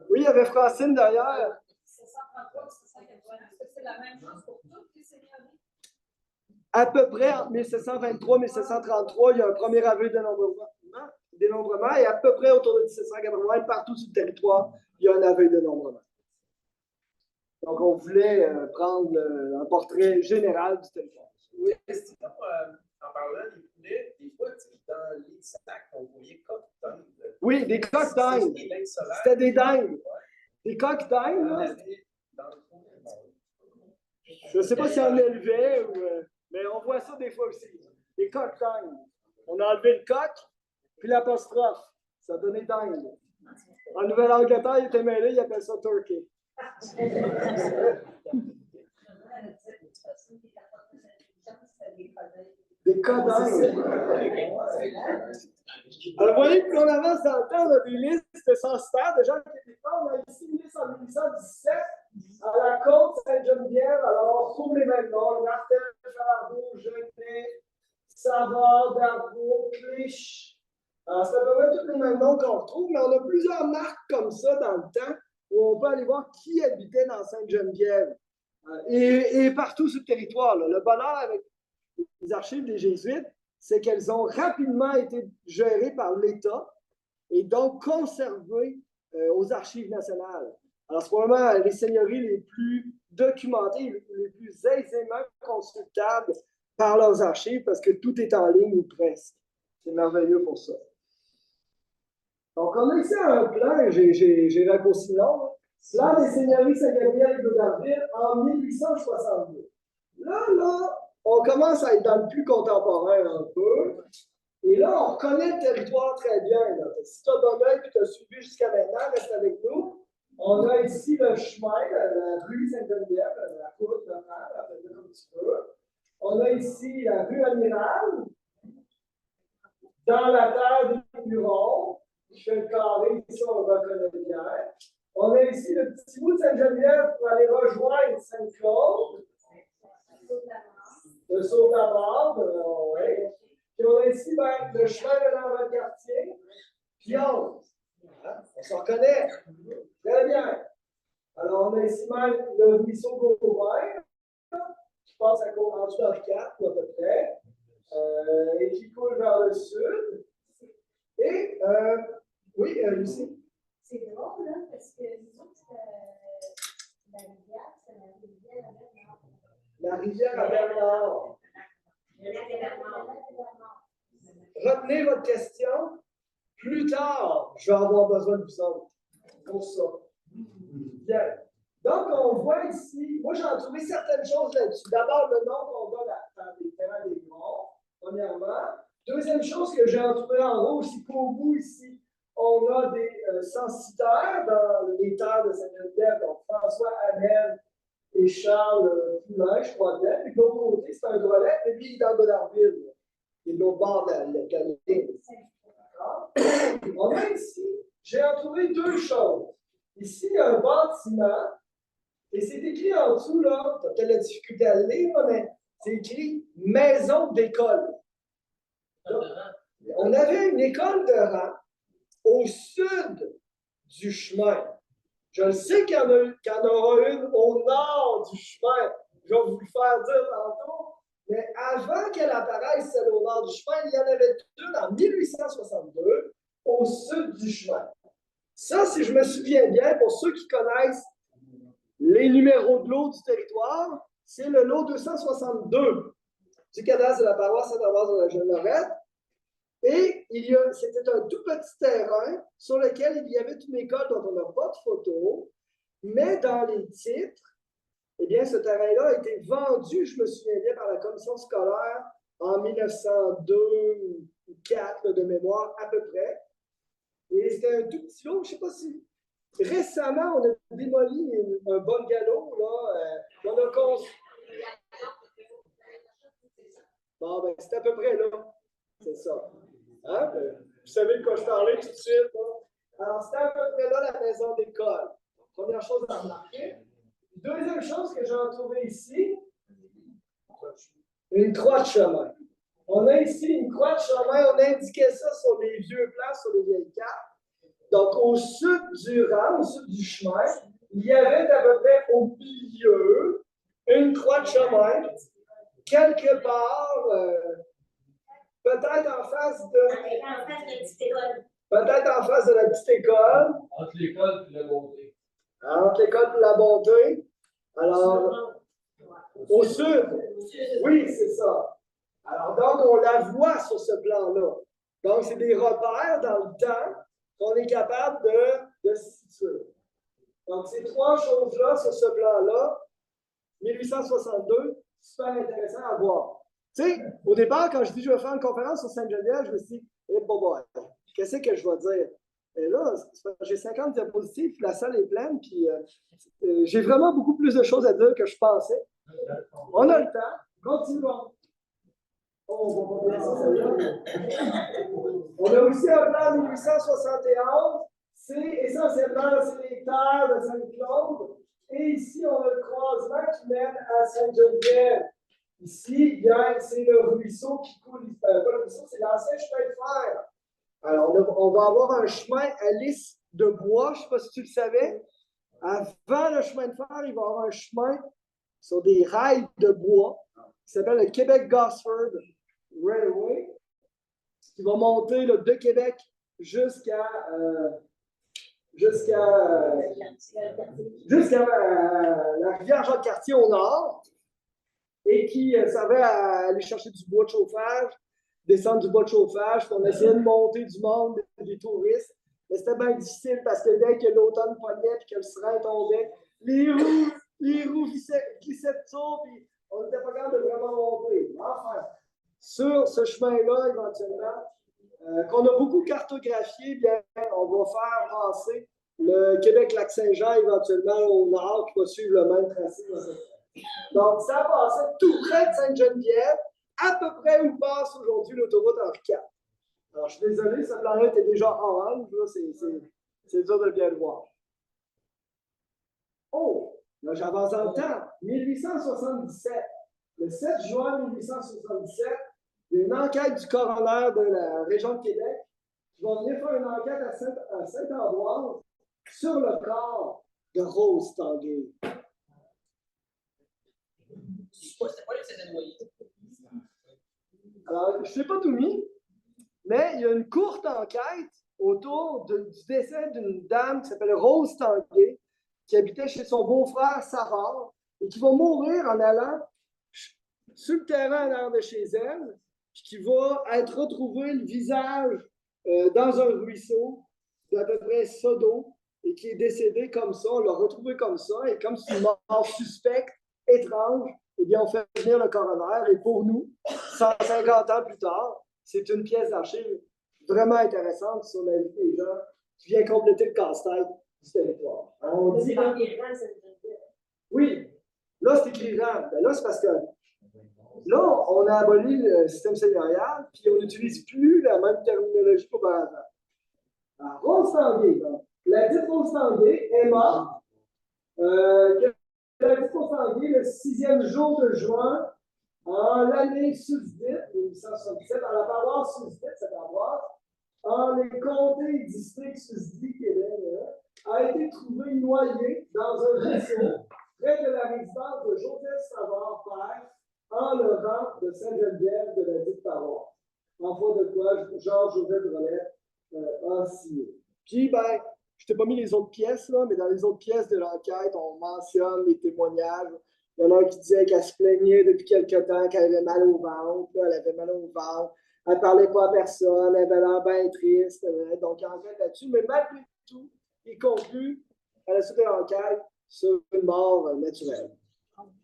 Oui, il y avait Francine derrière. 1733, 1780, est-ce que c'est la même chose pour toutes les seigneuries? À peu près entre 1723 et 1733, il y a un premier aveu de dénombrement, et à peu près autour de 1780, partout sur le territoire, il y a un aveu de dénombrement. Donc, on voulait prendre un portrait général du territoire. Oui. En parlant des poulets, des fois, dans les sacs, on voyait coques d'Inde. Oui, des coques d'Inde. C'était des dindes. Des coques d'Inde, là. Je ne sais pas si on élevait, mais on voit ça des fois aussi. Des coques d'Inde. On a enlevé le coq, puis l'apostrophe. Ça donnait d'Inde. En Nouvelle-Angleterre, il était mêlé, il appelle ça turkey. Des codes d'Inde. Alors, vous voyez, plus on avance dans le temps, on a des listes censitaires de gens qui étaient morts. On a ici une liste en 1817 à la côte Sainte-Geneviève. Alors, on retrouve les mêmes noms: Martel, Falardeau, Genet, Savard, Darvaux, Clich. Alors, c'est à peu près tous les mêmes noms qu'on retrouve, mais on a plusieurs marques comme ça dans le temps où on peut aller voir qui habitait dans Sainte-Geneviève et partout sur le territoire. Là. Le bonheur avec les archives des Jésuites, c'est qu'elles ont rapidement été gérées par l'État et donc conservées aux archives nationales. Alors, c'est probablement les seigneuries les plus documentées, les plus aisément consultables par leurs archives parce que tout est en ligne ou presque. C'est merveilleux pour ça. Donc, on a ici un plan, j'ai raccourci le nom, plan des seigneuries Saint-Gabriel de Darville en 1862. Là, on commence à être dans le plus contemporain un peu. Et là, on reconnaît le territoire très bien. Là. Si tu as bon œil et tu as suivi jusqu'à maintenant, reste avec nous. On a ici le chemin, la rue Sainte-Geneviève, la côte locale, appelle-le comme tu veux. On a ici la rue Amiral, dans la terre des Hurons. Je fais le carré, ici on le reconnaît bien. On a ici le petit bout de Sainte-Geneviève pour aller rejoindre Sainte-Claude. Le Saut-la-Mort, oui. Puis on a ici le chemin de l'Enval-Quartier. Puis on s'en connaît. Très bien. Alors, on a ici même le ruisseau Gauvin. Je pense à en dessous d'Henri IV, à peu près. Et qui coule vers le sud. Et, oui, Lucie. C'est drôle, là, parce que nous autres, la rivière, c'est la rivière à Bernard. La rivière à Bernard. Retenez votre question. Plus tard, je vais avoir besoin de vous autres pour ça. Bien. Donc, on voit ici, moi j'ai trouvé certaines choses là-dessus. D'abord, le nom qu'on donne à des terrains des monts, premièrement. Deuxième chose que j'ai trouvé en rouge, c'est qu'au bout ici, on a des censitaires dans les terres de Sainte-Geneviève, donc François Hamel et Charles Poulain, je crois bien. Puis de l'autre côté, c'est un drolet, et lui, il est dans Godarville. Il est de l'autre bord de la ligne. On a ici j'ai trouvé deux choses. Ici, il y a un bâtiment, et c'est écrit en dessous, là, tu as peut-être la difficulté à le lire, là, mais c'est écrit maison d'école. On avait une école de rang au sud du chemin. Je le sais qu'il y en aura une au nord du chemin. Je vais vous le faire dire tantôt. Mais avant qu'elle apparaisse, celle au nord du chemin, il y en avait deux en 1862 au sud du chemin. Ça, si je me souviens bien, pour ceux qui connaissent les numéros de lot du territoire, c'est le lot 262 du cadastre de la paroisse Sainte-Ambroise de la Jeune-Lorette. Et c'était un tout petit terrain sur lequel il y avait une école dont on n'a pas de photo, mais dans les titres, eh bien, ce terrain-là a été vendu, je me souviens bien, par la commission scolaire en 1902 ou 4 de mémoire à peu près. Et c'était un tout petit lot, je ne sais pas si. Récemment, on a démoli un bungalow, là. On a construit. Bon, ben, c'est à peu près là. C'est ça. Hein? Vous savez de quoi je parlais tout de suite. Hein? Alors, c'était à peu près là la maison d'école. Première chose à remarquer. Deuxième chose que j'ai retrouvée ici, une croix de chemin. On a ici une croix de chemin, on a indiqué ça sur les vieux plans, sur les vieilles cartes. Donc, au sud du rang, au sud du chemin, il y avait à peu près au milieu une croix de chemin, quelque part, peut-être en face de. Peut-être en face de la petite école. Entre l'école et la bonté. Entre l'école et la bonté. Alors, au sud. Oui, c'est ça. Alors, donc, on la voit sur ce plan-là. Donc, c'est des repères dans le temps qu'on est capable de situer. Donc, ces trois choses-là sur ce plan-là, 1862, super intéressant à voir. Tu sais, au départ, quand je dis que je vais faire une conférence sur Sainte-Geneviève, je me suis dit, qu'est-ce que je vais dire? Et là, j'ai 50 diapositives, puis la salle est pleine, puis j'ai vraiment beaucoup plus de choses à dire que je pensais. On a le temps, continuons. On a aussi un plan 1871, c'est essentiellement les terres de Saint-Claude, et ici, on a le croisement qui mène à Sainte-Geneviève. Ici, c'est le ruisseau qui coule, pas le ruisseau, c'est l'ancien chemin de fer. Alors, on va avoir un chemin à lisse de bois, je ne sais pas si tu le savais. Avant le chemin de fer, il va y avoir un chemin sur des rails de bois qui s'appelle le Québec-Gosford Railway, qui va monter là, de Québec jusqu'à la rivière Jacques-Cartier au nord, et qui servait à aller chercher du bois de chauffage, descendre du bois de chauffage, puis on essayait de monter du monde, des touristes. Mais c'était bien difficile parce que dès que l'automne pognait et que le serein tombait, les roues glissaient dessous, puis on n'était pas capable de vraiment monter. Enfin, sur ce chemin-là, éventuellement, qu'on a beaucoup cartographié, bien, on va faire passer le Québec-Lac-Saint-Jean éventuellement au nord, qui va suivre le même tracé. Donc, ça passait tout près de Sainte-Geneviève, à peu près où passe aujourd'hui l'autoroute Henri IV. Alors, je suis désolé, ce plan-là était déjà orange, là, c'est dur de bien le voir. Oh, là, j'avance dans le temps. 1877. Le 7 juin 1877, il y a une enquête du coroner de la région de Québec qui va venir faire une enquête à Sainte-Ambroise sur le corps de Rose Tanguay. C'est pas là que c'était noyé. Alors, je ne sais pas tout mis, mais il y a une courte enquête autour du décès d'une dame qui s'appelle Rose Tanguay, qui habitait chez son beau-frère Savard et qui va mourir en allant sur le terrain en arrière de chez elle, puis qui va être retrouvée le visage dans un ruisseau d'à peu près ça d'eau et qui est décédée comme ça. On l'a retrouvée comme ça et comme c'est une mort suspecte, étrange, eh bien, on fait venir le coroner et pour nous, 150 ans plus tard, c'est une pièce d'archive vraiment intéressante sur la vie des gens qui vient compléter le casse-tête du territoire. Alors, on dit... Oui, là, c'est écrit rang. Ben là, c'est parce que là, on a aboli le système seigneurial, puis on n'utilise plus la même terminologie qu'auparavant. Alors, Rose Tanguay, donc, la dite Rose Tanguay est morte. La dite Rose Tanguay, le 6e jour de juin, en l'année susdite, 1877, dans la paroisse susdite, cette paroisse, en les comtés et districts susdits Québec, a été trouvé noyé dans un vaisseau près de la résidence de Joseph Savard, père, en le rang de Sainte-Geneviève de la dite paroisse. En foi de quoi Georges-Joseph Drolet a signé. Puis, ben, je t'ai pas mis les autres pièces, là, mais dans les autres pièces de l'enquête, on mentionne les témoignages. Il y en a un qui disait qu'elle se plaignait depuis quelque temps, qu'elle avait mal au ventre, là, elle avait mal au ventre, elle ne parlait pas à personne, elle avait l'air bien triste. Donc, il enquête là-dessus, mais malgré tout, il conclut, à la suite de l'enquête, sur une mort naturelle.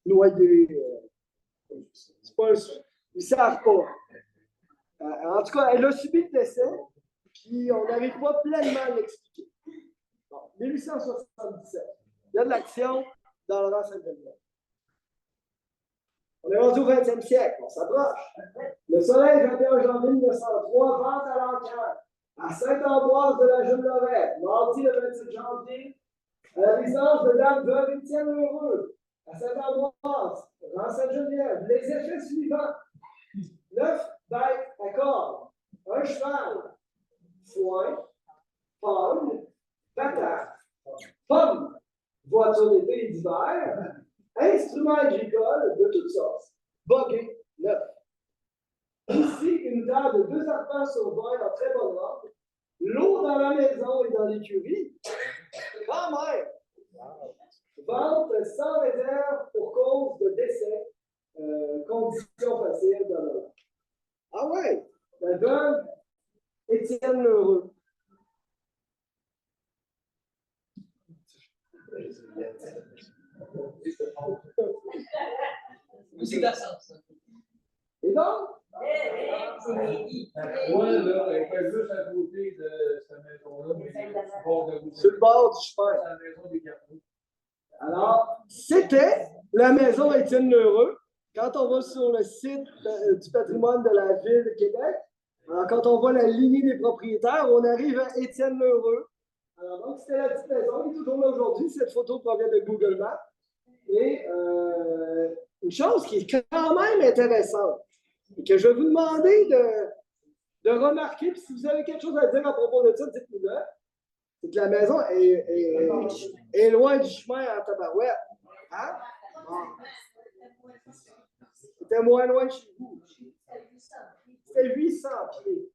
Noyée. C'est pas ils ne savent pas. En tout cas, elle a subi le décès, puis on n'arrive pas pleinement à l'expliquer. Bon, 1877. Il y a de l'action dans le rang Sainte-Geneviève. On est rendu au 20e siècle, on s'approche. Le Soleil, 21 janvier 1903, vente à l'enquête à Saint-Ambroise de la Jeune-Lorette, mardi le 27 janvier, à la résidence de Dame Veuve Étienne Heureux, à Saint-Ambroise, rang Sainte-Geneviève. Les effets suivants: 9 bêtes à cordes, un cheval, foin, pomme, patate, pomme, voiture d'été et d'hiver, instruments agricoles de toutes sortes, bogué, neuf. Ici, une table de 2 enfants sur 20 en très bonne ordre, l'eau dans la maison et dans l'écurie, quand même. Vente sans réserve pour cause de décès, condition facile dans le. Ah ouais, la veuve Étienne Lheureux. C'est glaçant, ça. Et donc? Ouais, là, elle fait juste à côté de cette maison-là, mais Sur le bord du chemin. c'est la maison des Carreaux. Alors, c'était la maison Étienne Lheureux. Quand on va sur le site du patrimoine de la ville de Québec, alors quand on voit la lignée des propriétaires, on arrive à Étienne Lheureux. Alors, donc, c'était la petite maison. Il est toujours là aujourd'hui. Cette photo provient de Google Maps. Et une chose qui est quand même intéressante, et que je vais vous demander de remarquer, puis si vous avez quelque chose à dire à propos de ça, dites-nous-le, c'est que la maison est loin du chemin à Tabarouette. Hein? C'était moins loin de chez vous. C'était 800 pieds.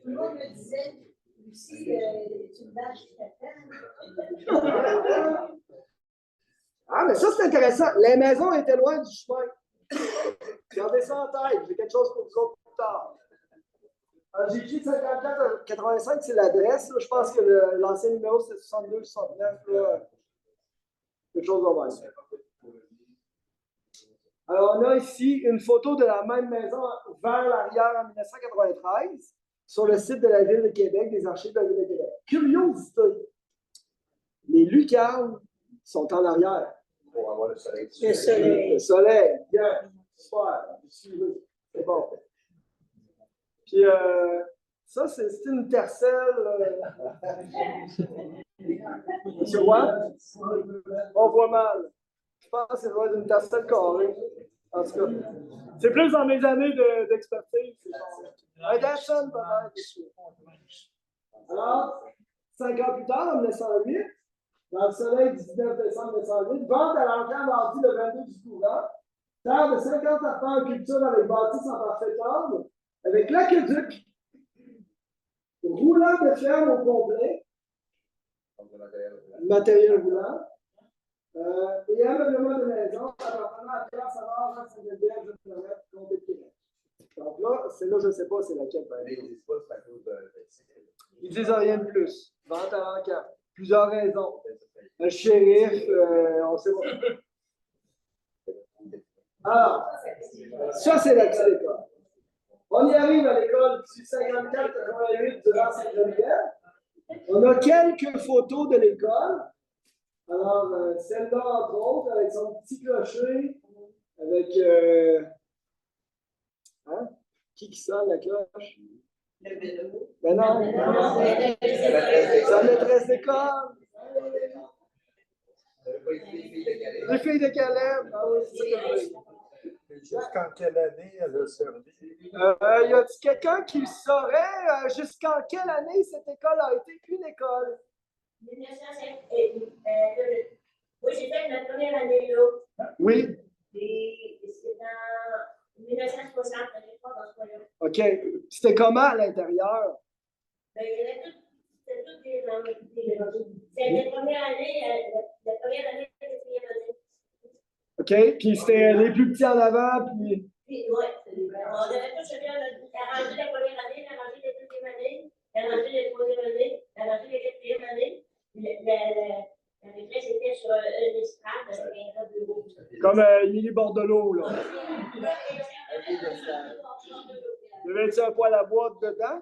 Tout le monde me disait, Lucie, tu me lâches ta peine. Ah, mais ça, c'est intéressant. Les maisons étaient loin du chemin. Gardez ça en tête. J'ai quelque chose pour vous autres plus tard. J'ai écrit 54-85, c'est l'adresse. Je pense que l'ancien numéro, c'est 62-69. Quelque chose de même. Alors, on a ici une photo de la même maison vers l'arrière en 1993 sur le site de la Ville de Québec, des archives de la Ville de Québec. Curiosité. Les lucarnes sont en arrière. Pour avoir le soleil. Le soleil. Le soleil. Bien. Super. C'est bon. Puis, ça, c'est une tercelle. Tu vois? On voit mal. Je pense que ça doit être une tercelle carrée. En tout cas, c'est plus dans mes années d'expertise. Un Dachshund, peut-être. Alors, 5 ans plus tard, en 1908, dans le soleil du 19 décembre 1908, vente à l'encan mardi le 22 du courant, terre de 50 arpents en culture avec bâtisse en parfait ordre, avec l'aqueduc, roulant de ferme au complet, matériel roulant, et ameublement de maison, appartenant à Pierre Savard, Jean Saint-Geneviève, Jean Lorette, Comté de Québec. Donc là, celle-là, je ne sais pas c'est laquelle. Ils disent rien de plus. Vente à l'encan. Plusieurs raisons. Un shérif, on ne sait pas. Alors, ça, c'est l'accès à l'école. On y arrive à l'école du 54-88 de Sainte-Geneviève. On a quelques photos de l'école. Alors, celle-là, entre autres, avec son petit clocher, avec. Hein? Qui sonne la cloche? Ben non. Sa maîtresse d'école. Les filles de Caleb. Ah oui, c'est ça que je veux. Jusqu'en quelle année elle a servi? Y a-t-il quelqu'un qui saurait jusqu'en quelle année cette école a été une école? 1905. Oui, j'ai fait ma première année là. Oui. Et c'est en 1960, je crois, dans ce coin-là. OK. C'était comment à l'intérieur? Ben, il y avait tout, c'était toutes des c'était la première année, la première année, la quatrième année. OK. Puis c'était les plus petits en avant, puis. Puis, ouais, on avait tout chacun arrangé la première année, arrangé la deuxième année, arrangé la troisième année, arrangé la quatrième année. La maîtresse était sur une estrade avec un bureau. Comme Émilie Bordelot, là. Il y avait-tu un poêle à bois dedans?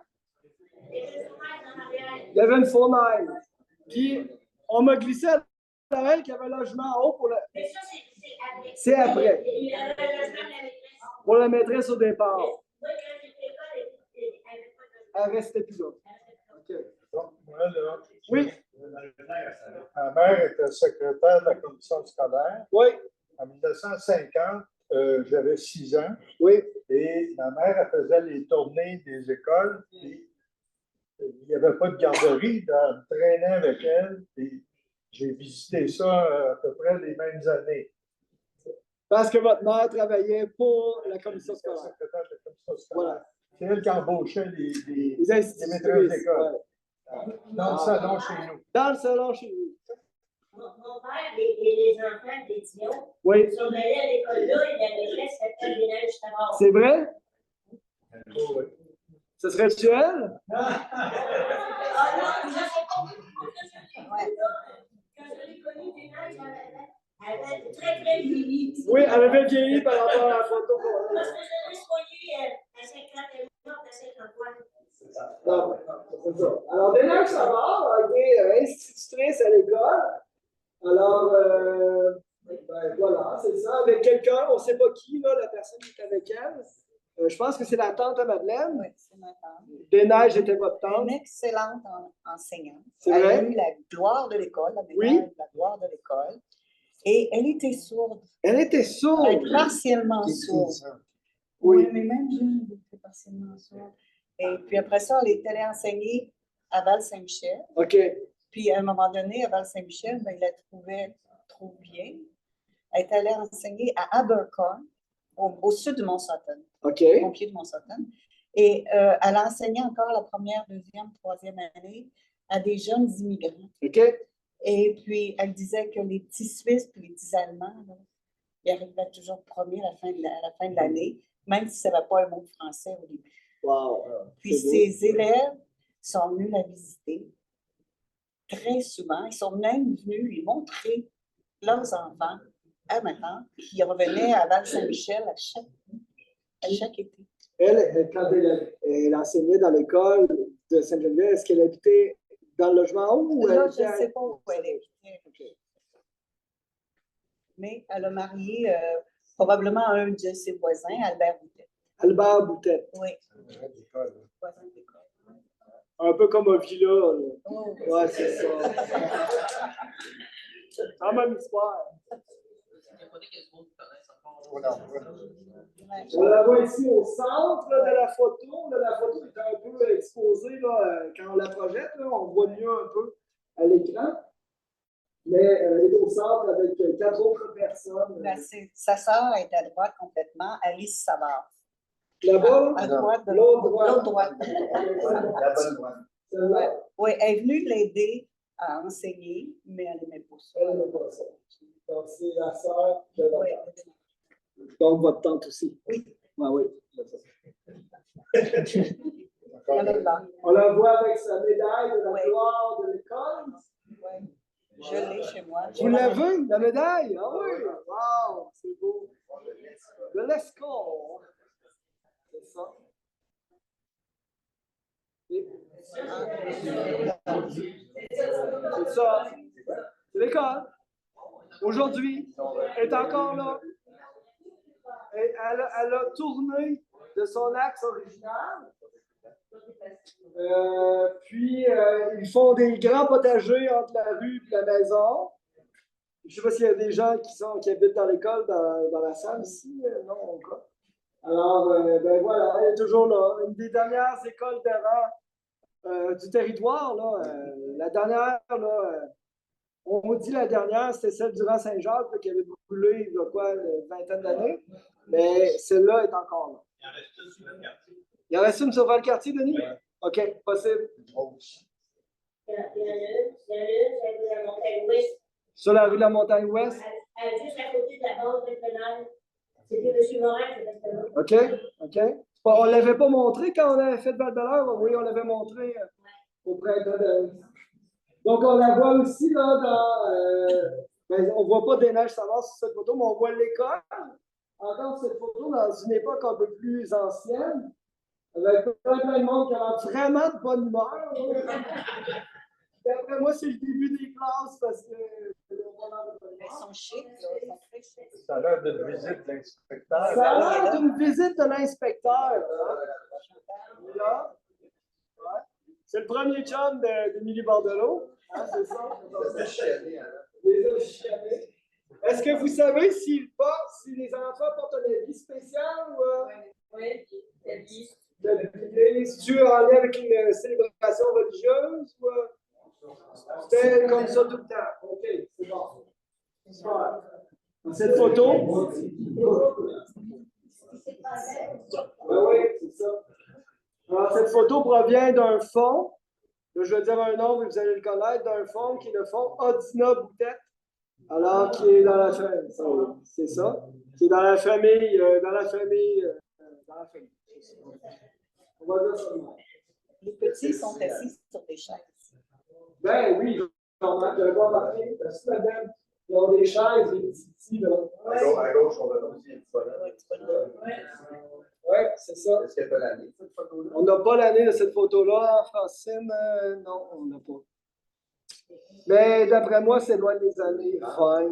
Il y avait une fournaise. Puis, on m'a glissé à l'oreille qu'il y avait un logement en haut pour le. Mais ça, C'est après. Il y avait un logement de la maîtresse. Pour la maîtresse au départ. Moi, quand j'étais à l'école, elle n'avait pas de. Elle restait plus là. OK. Donc, moi, là, Oui. ma mère était secrétaire de la commission scolaire. Oui. En 1950, j'avais 6 ans. Oui. Et ma mère, elle faisait les tournées des écoles. Puis, il n'y avait pas de garderie. Elle me traînait avec elle. Puis, j'ai visité ça à peu près les mêmes années. Parce que votre mère travaillait pour la commission scolaire. Secrétaire de la commission scolaire. Voilà. C'est elle qui embauchait les Les maîtresses institutrices. d'école. Ouais. Dans le salon chez nous. Dans le salon chez nous. Mon père et les enfants d'Édion Oui. sont allés à l'école là et la maîtresse s'appelle des neiges Savard. C'est vrai? Oh, oui. Ce serait-tu elle? Ah non, je ne sais pas. Quand je l'ai connue, des neiges, elle avait très, très vieilli. Oui, elle avait vieilli par rapport à la photo qu'on a. Parce que je l'ai soignée à 50 et morte à 53. Non, c'est ça. Alors, Dénage Savard a été institutrice à l'école. Alors, ben, voilà, c'est ça. Avec quelqu'un, on ne sait pas qui, là, la personne qui est avec elle. Je pense que c'est la tante à Madeleine. Oui, c'est ma tante. Dénage était votre tante. Une excellente enseignante. C'est Elle vrai? a eu la gloire de l'école, la médaille Oui. de la gloire de l'école. Et elle était sourde. Elle était Elle sourde. était partiellement sourde. Oui. Oui, mais même jeune, elle était partiellement sourde. Et puis après ça, elle est allée enseigner à Val-Saint-Michel. OK. Puis à un moment donné, à Val-Saint-Michel, ben, il la trouvait trop bien. Elle est allée enseigner à Abercorn, au sud de Mont-Sutton, OK. au pied de Mont-Sutton. Et elle a enseigné encore la première, deuxième, troisième année à des jeunes immigrants. OK. Et puis, elle disait que les petits Suisses et les petits Allemands, là, ils arrivaient toujours premiers à la fin de l'année, même si ça ne savait pas un mot de français au début. Wow. Puis, ses élèves sont venus la visiter très souvent. Ils sont même venus lui montrer leurs enfants à ma tante, qui revenaient à Val-Saint-Michel à chaque été. Elle, quand elle enseignait dans l'école de Sainte-Geneviève, est-ce qu'elle habitait dans le logement haut ou Là, elle je ne était sais pas où elle habitait. OK. Mais elle a marié probablement un de ses voisins, Albert Boutet. Albert Boutet. Oui, L'école. voisin d'école. Un peu comme un villa. Là. Oh, Ouais, c'est ça. Quand même histoire. On la voit ici au centre là, de la photo. Là, la photo est un peu exposée là, quand on la projette. Là, on voit mieux un peu à l'écran. Mais elle est au centre avec 4 autres personnes. ben, sa sœur est à droite complètement, Alice Savard. Là-bas, À droite, de l'autre droite. l'autre droite. La bonne droite. Celle-là, Oui, elle est venue l'aider à enseigner, mais elle n'aimait pas ça. elle n'est pas ça. Donc, c'est la sœur de la Oui. tante. Donc, votre tante aussi. Oui. Ouais, oui. Elle est là. On la voit avec sa médaille de la Oui. gloire de l'école. Oui. Je l'ai chez moi. Vous l'avez, la médaille? Ah oui! Wow! C'est beau. De l'escore. C'est ça. C'est ça. C'est l'école. Aujourd'hui, elle est encore là. Et elle a tourné de son axe original Puis, ils font des grands potagers entre la rue et la maison. Je ne sais pas s'il y a des gens qui habitent dans l'école, dans la salle ici. Non, encore. Alors, ben voilà, il est toujours là. Une des dernières écoles de rang du territoire. Là, la dernière, là, on dit la dernière, c'était celle du rang Saint-Jacques là, qui avait brûlé il y a quoi, une vingtaine d'années. Mais celle-là est encore là. Il en reste une sur le quartier. Il en reste une sur le quartier, Denis? Oui. OK, possible. Il y en a une, c'est la montagne ouest. Sur la rue de la Montagne-Ouest? Juste à côté de la base régionale. C'était M. Morin qui était là. OK. On ne l'avait pas montré quand on avait fait Val-de-l'Or. Oui, on l'avait montré au printemps de... Donc, on la voit aussi là dans... on ne voit pas des neiges savantes sur cette photo, mais on voit l'école. Encore cette photo dans une époque un peu plus ancienne, avec plein de monde qui a vraiment de bonne humeur. D'après moi, c'est le début des classes parce que... Ils sont chics, là, ils sont très chics. Ça a l'air d'une visite de l'inspecteur. Ça a l'air d'une visite de l'inspecteur. Là. Ouais. C'est le premier chum d'Émilie Bordelot. Hein, c'est ça? Les a chicanés. Est-ce que vous savez si les enfants portent un habit spécial ou... Oui, l'habit. C'est-tu en lien avec une célébration religieuse ou... C'était comme ça tout le temps. OK, c'est bon. Super. Cette photo. Ben oui, c'est ça. Alors, cette photo provient d'un fonds. Là, je vais dire un nom, vous allez le connaître, d'un fonds qui est le fonds Odina Boutette. Alors, qui est dans la famille. C'est ça. Qui est dans la famille. Dans la famille. On va dire ça. Les petits sont assis sur des chaises. Ben oui, je vais pas remarquer. Parce que madame, ils ont des chaises, des petits, là. À gauche, on a aussi une photo. Oui, c'est ça. Est-ce qu'il y a pas l'année de cette photo-là? On n'a pas l'année de cette photo-là, Francine. Non, on n'a pas. Mais d'après moi, c'est loin des années 20. Il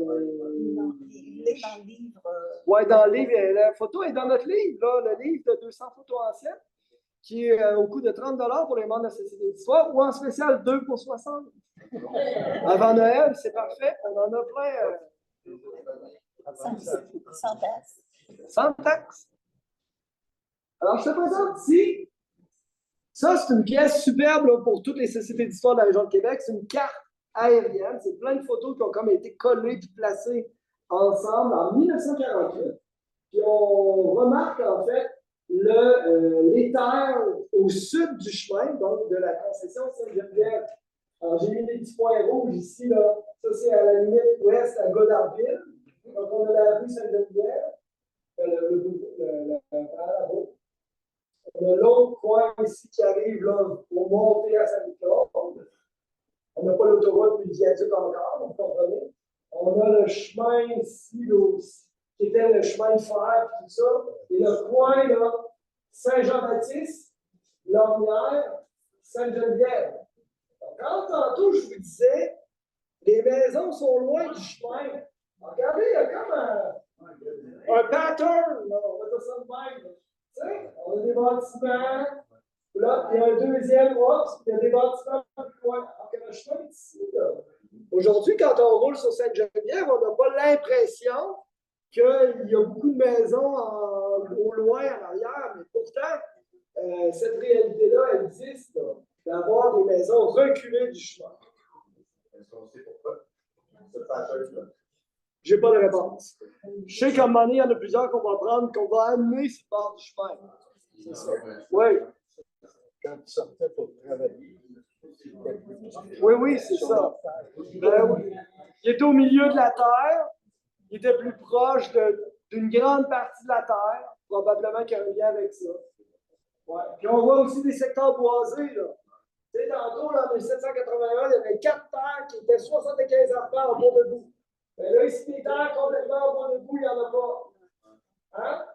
est dans le livre. Oui, dans le livre. La photo est dans notre livre, là, le livre de 200 photos anciennes, qui est au coût de 30 $ pour les membres de la Société d'Histoire, ou en spécial 2 pour 60. Avant Noël, c'est parfait. On en a plein. Sans taxe. Sans taxe. Alors, je te présente ici. Ça, c'est une pièce superbe là, pour toutes les sociétés d'histoire de la région de Québec. C'est une carte aérienne. C'est plein de photos qui ont comme été collées et placées ensemble en 1948. Puis on remarque en fait les terres au sud du chemin, donc de la concession Sainte-Geneviève. Alors, j'ai mis des petits points rouges ici, là. Ça, c'est à la limite ouest à Goddardville. Donc, on a la rue Sainte-Geneviève, là-bas. On a l'autre coin ici qui arrive là, pour monter à Saint-Nicolas. On n'a pas l'autoroute, mais le viaduc encore, vous comprenez? On a le chemin ici, là aussi, qui était le chemin de fer, tout ça. Et le coin, là, Saint-Jean-Baptiste, Lormière, Sainte-Geneviève. Quand tantôt, je vous disais, les maisons sont loin du chemin. Regardez, il y a comme un pattern, là, on va dire ça de même. Tu sais, on a des bâtiments, là, il y a un deuxième box, il y a des bâtiments plus loin. Alors que le chemin est ici, là. Aujourd'hui, quand on roule sur Sainte-Geneviève, on n'a pas l'impression qu'il y a beaucoup de maisons au loin, en arrière, mais pourtant, cette réalité-là existe, là, d'avoir des maisons reculées du chemin. Est-ce qu'on sait pourquoi? Ce pattern-là. Je n'ai pas de réponse. Je sais qu'à un moment donné, il y en a plusieurs qu'on va prendre, qu'on va amener sur le bord du chemin. C'est ça. Oui. Quand tu sortais pour travailler. Oui, c'est ça. Ben oui. Il était au milieu de la terre. Il était plus proche d'une grande partie de la terre. Probablement qu'il y a un lien avec ça. Ouais. Puis on voit aussi des secteurs boisés, là. Tu sais, tantôt, là, en 1781, il y avait 4 terres qui étaient 75 hectares en bois debout. Mais là, ici, les terres complètement en bois debout, il n'y en a pas. Hein?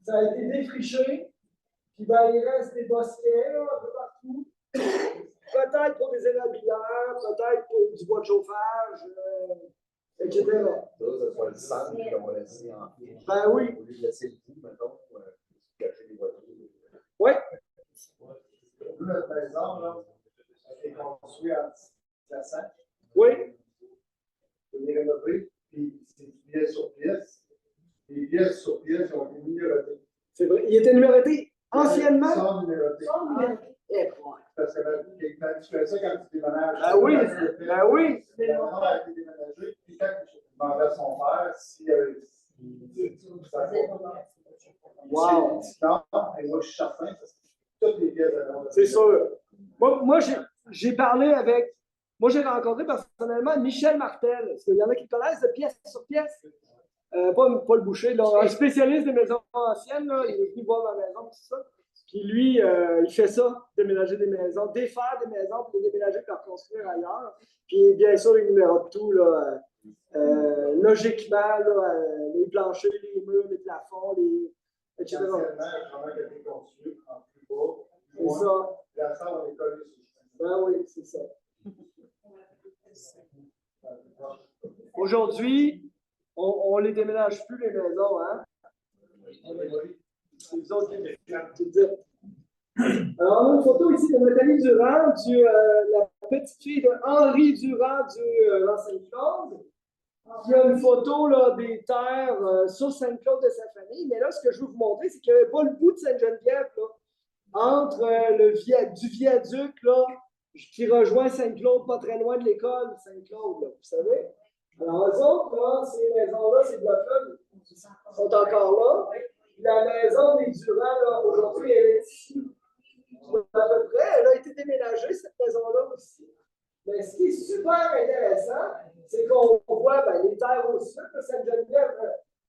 Ça a été défriché. Puis ben, il reste des bosquets, là, un peu partout. Peut-être pour des énoblières, peut-être pour du bois de chauffage, etc. Ça soit le centre qu'on va laisser en pied. Ben oui. Au lieu de laisser le coup, mettons, pour cacher les voitures. Oui. été construit en 1900. Oui. Il est rénové, puis c'est pièce sur pièce. Les pièces sur pièce ont été numérotées. C'est vrai. Il était numéroté anciennement. Sans numéroter. Parce que tu fais ça quand tu déménages. Ah oui, ben oui. La maison a été déménagée, puis quand il demandait à son père si Wow. non, et moi je suis certain, parce que toutes les pièces de C'est sûr. Moi j'ai parlé avec. Moi, j'ai rencontré personnellement Michel Martel. Parce qu'il y en a qui connaissent de pièce sur pièce. Pas le boucher, là, un spécialiste des maisons anciennes. Là, il est venu voir ma maison, tout ça. Puis lui, il fait ça, déménager des maisons, défaire des maisons, puis les déménager, puis les reconstruire ailleurs. Puis bien sûr, il numérote tout, là, logiquement, là, les planchers, les murs, les plafonds, etc. Anciennement, le été construit en plus bas. C'est ça. La salle, on est collé sur le Ben oui, c'est ça. Aujourd'hui, on ne les déménage plus, les maisons, hein? C'est les autres qui le disent. Alors, on a une photo ici de Nathalie Durand, la petite fille de Henri Durand du Sainte-Claude, qui a une photo là, des terres sur Sainte-Claude de sa famille. Mais là, ce que je veux vous montrer, c'est qu'il n'y avait pas le bout de Sainte-Geneviève, là, entre du viaduc là, qui rejoint Sainte-Claude, pas très loin de l'école Sainte-Claude, vous savez. Alors, eux autres, là, ces maisons-là, ces blocs-là, sont encore là. La maison des Durand, là, aujourd'hui, elle est ici. À peu près, elle a été déménagée, cette maison-là aussi. Mais ce qui est super intéressant, c'est qu'on voit les terres au sud de Sainte-Geneviève,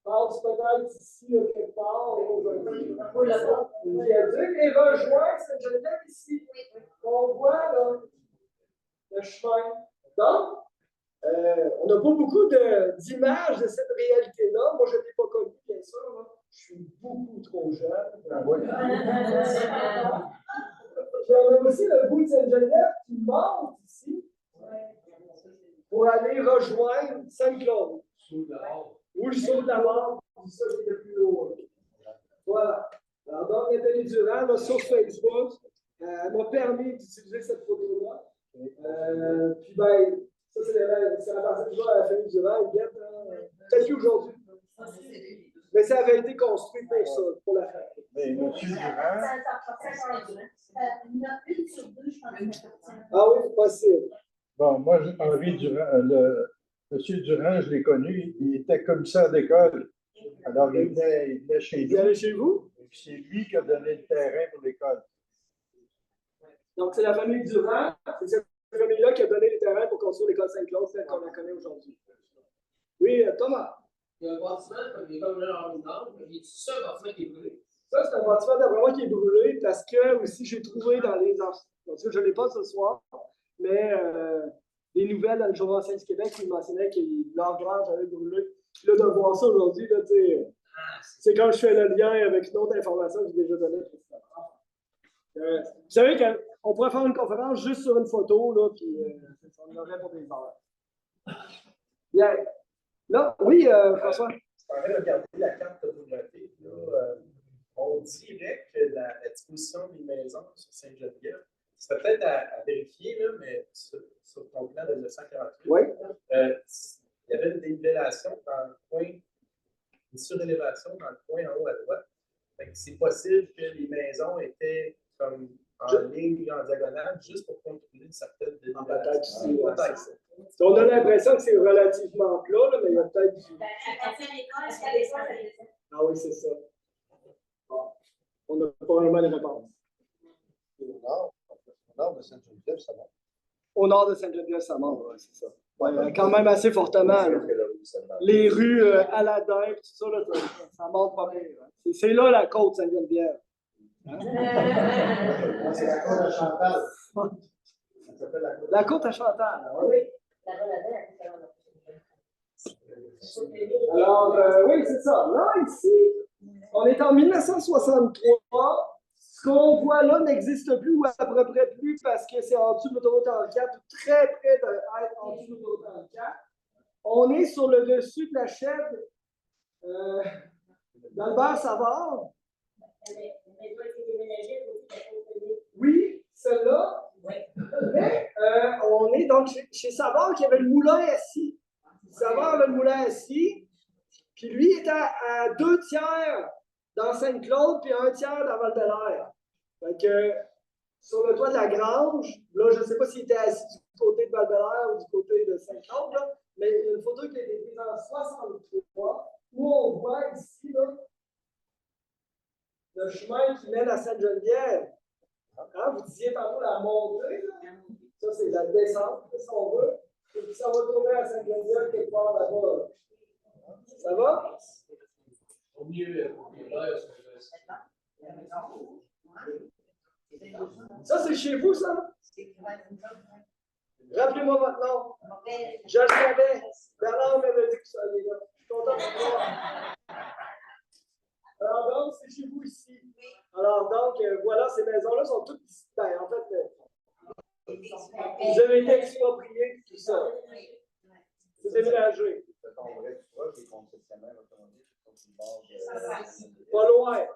passe peut-être ici, là, quelque part, le viaduc, et rejoint Sainte-Geneviève ici. On voit là, le chemin. Donc, on n'a pas beaucoup d'images de cette réalité-là. Moi, je ne l'ai pas connue, bien sûr. Là. Je suis beaucoup trop jeune. Puis on a aussi le bout de Sainte-Geneviève qui monte ici pour aller rejoindre Sainte-Claude. Ou le saut de la mort, c'est ça qui est le plus haut. Voilà. Alors, donc, Nathalie Durand, là, sur Facebook, elle m'a permis d'utiliser cette photo-là. Puis, ben, ça, c'est la partie toujours à la famille Durand. Peut-être qu'aujourd'hui. Mais ça avait été construit pour ça, pour la famille. Mais M. Durand. Une sur deux, je pense. Ah oui, c'est possible. Bon, moi, Henri Durand, M. Durand, je l'ai connu, il était commissaire d'école. Alors, il venait chez nous. Il allait chez vous? C'est lui qui a donné le terrain pour l'école. Donc, c'est la famille Durand, c'est cette famille-là qui a donné le terrain pour construire l'école Sainte-Claude, celle qu'on la connaît aujourd'hui. Oui, Thomas. Il y a un bâtiment comme l'école Henri Nord, il y a ça, un bâtiment qui est brûlé. Ça, c'est un bâtiment d'après moi qui est brûlé parce que aussi j'ai trouvé dans les parce que je ne l'ai pas ce soir, mais des nouvelles dans le journal Ancien du Québec qui mentionnaient que l'engrange avait brûlé. Là, de voir ça aujourd'hui, c'est quand je fais le lien avec une autre information que j'ai déjà donnée. Vous savez qu'on pourrait faire une conférence juste sur une photo, là, puis on aurait pour des heures. Bien. Là, oui, François. Je suis en train de regarder la carte topographie. On dirait que la disposition des maisons sur Sainte-Geneviève, c'est peut-être à vérifier, là, mais sur ton plan de 1948, oui. Il y avait une dénivellation dans le coin, une surélévation dans le coin en haut à droite. C'est possible que les maisons étaient comme en ligne ou en diagonale juste pour contrôler une certaine dénivellation. Peut-être. On a l'impression que c'est relativement plat, là, mais il y a peut-être du. Ah oui, c'est ça. Bon. On n'a pas vraiment les réponses. Au nord de Sainte-Geneviève, ça monte. Au nord de Sainte-Geneviève, ça monte, oui, c'est ça. Ouais, quand même assez fortement. Là. Les rues Aladin, tout ça, là, ça monte pas bien. C'est là la côte Sainte-Geneviève. Hein? C'est la côte à Chantal. La côte à Chantal, oui. Alors, oui, c'est ça. Là, ici, on est en 1963. Ce qu'on voit là n'existe plus ou à peu près plus parce que c'est en dessous de l'autoroute 44, très près d'être en dessous de l'autoroute 44. On est sur le dessus de la chaîne d'Albert Savard. Oui, celle-là. Mais donc, chez Savard, il y avait le moulin assis. Savard avait le moulin assis. Puis lui était à 2 tiers dans Sainte-Claude, puis 1 tiers dans Val-de-l'Air. Fait que sur le toit de la grange, là, je ne sais pas s'il était assis du côté de Val-de-l'Air ou du côté de Sainte-Claude, là, mais il y a une photo qui a été prise en 63, où on voit ici là, le chemin qui mène à Sainte-Geneviève. Hein, vous disiez tantôt la montée, là. Ça c'est la descente, si on veut. Et puis ça va tourner à Sainte-Geneviève quelque part là-bas. Ça va? Au mieux, Ça, c'est chez vous, ça? Rappelez-moi votre nom. Je le savais. Bernard m'avait dit que ça allait là. Je suis content de vous voir. Alors, donc, c'est chez vous ici. Alors, donc, voilà, ces maisons-là sont toutes ici. Ben, en fait, vous avez été expropriés, tout ça. C'est déménagé. Pas loin.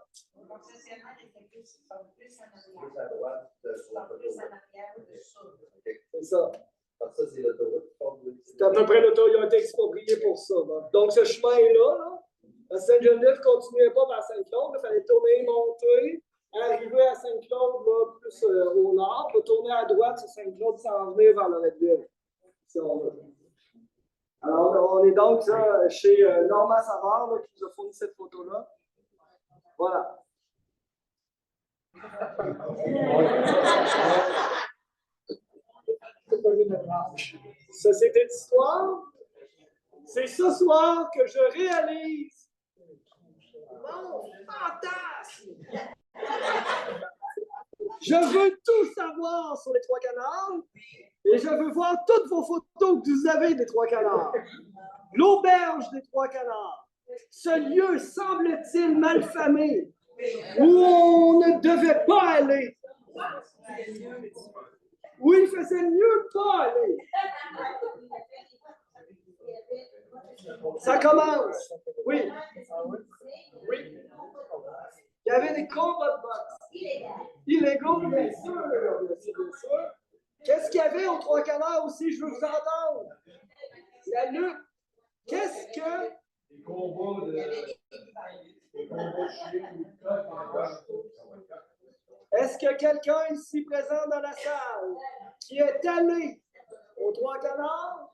C'est ça. C'est à peu près l'autoroute. Ils ont été expropriés pour ça. Donc, ce chemin-là, là, Sainte-Geneviève ne continuait pas par Sainte-Claude. Il fallait tourner, monter, arriver à Sainte-Claude, là, plus au nord, puis tourner à droite sur Sainte-Claude, s'en venir vers Loretteville. Si on veut. Alors, on est donc là, chez Normand Savard, là, qui nous a fourni cette photo-là. Voilà. Société d'histoire, c'est ce soir que je réalise mon fantasme. Je veux tout savoir sur les Trois Canards et je veux voir toutes vos photos que vous avez des Trois Canards. L'auberge des Trois Canards, ce lieu semble-t-il malfamé où on ne devait pas aller. Où il faisait mieux pas aller. Ça commence. Oui. Oui. Il y avait des combats de boxe. Illégaux, bien sûr. Bien sûr. Qu'est-ce qu'il y avait aux Trois Canards aussi? Je veux vous entendre. La lutte. Qu'est-ce que. Des combats Est-ce que quelqu'un ici présent dans la salle qui est allé aux Trois Canards?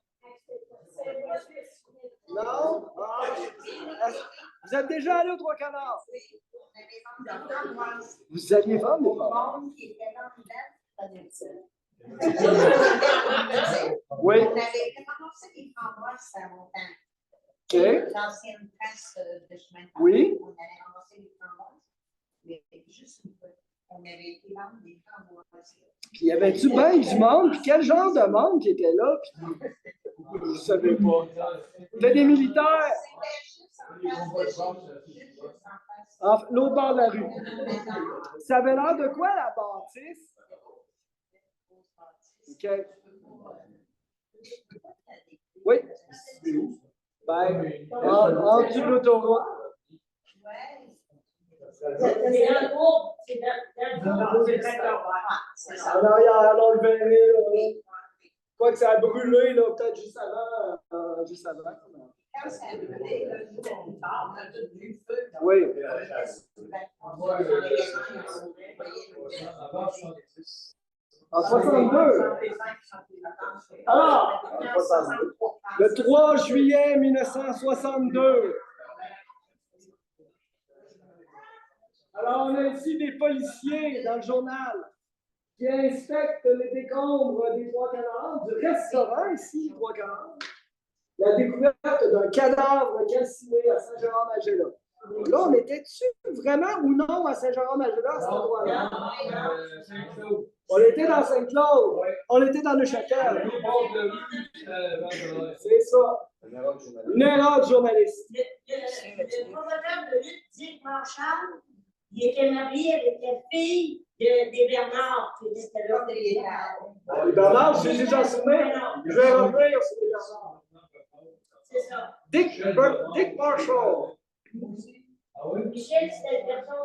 Non? Ah. Vous êtes déjà allé aux Trois Canards? Vous alliez vendre les pommes? Oui. On avait commencé des framboises à mon temps. OK. L'ancienne trace de chemin de fer. Oui. On avait ramassé des framboises. Mais juste une fois, on avait été vendre des framboises. Puis y avait-tu bien du monde? Puis quel genre de monde qui était là? Puis je ne savais pas. C'était des militaires. L'autre bord de la rue. Ça avait l'air de quoi, la bâtisse? OK. Oui. Ben, en dessous de l'autoroute. C'est un groupe, c'est dans le En arrière, on le verrait. Quoi que ça a brûlé, là, peut-être juste avant. Juste avant. Quand ça a brûlé, on a tout vu le feu. Oui. En 62. Alors, le 3 juillet 1962. Alors, on a ici des policiers dans le journal qui inspectent les décombres des Trois Canards, du restaurant ici, les Trois Canards. La découverte d'un cadavre calciné à Saint-Jérôme-Magella. Là, on était-tu vraiment ou non à Saint-Jérôme-Magella à cet endroit-là? On était dans Saint-Claude. On était dans Neuchâtel. C'est ça. Une erreur de journaliste. Le promoteur de lutte, Dick Marchand, il était marié avec la fille des Bernard, qui était là. Les Bernard, j'ai déjà souvenir. Je vais revenir sur les Bernard. C'est ça. Dick Marshall. Michel, c'était le garçon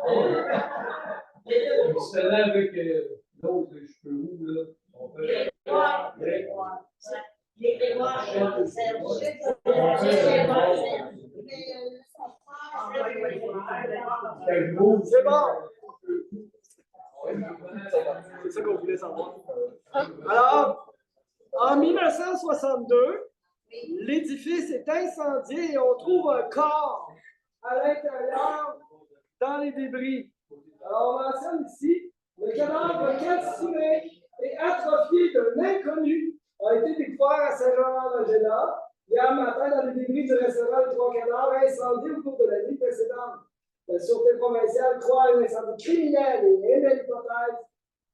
de. C'était là avec l'autre cheveux roux, là. Grégoire. Alors, en 1962, l'édifice est incendié et on trouve un corps à l'intérieur dans les débris. Alors, on mentionne ici, le cadavre calciné et atrophié d'un inconnu a été découvert à Saint-Jean-en-Magella hier matin dans les débris du restaurant Les Trois Canards incendié au cours de la nuit précédente. La Sûreté provinciale croit à un incendie criminel et émet l'hypothèse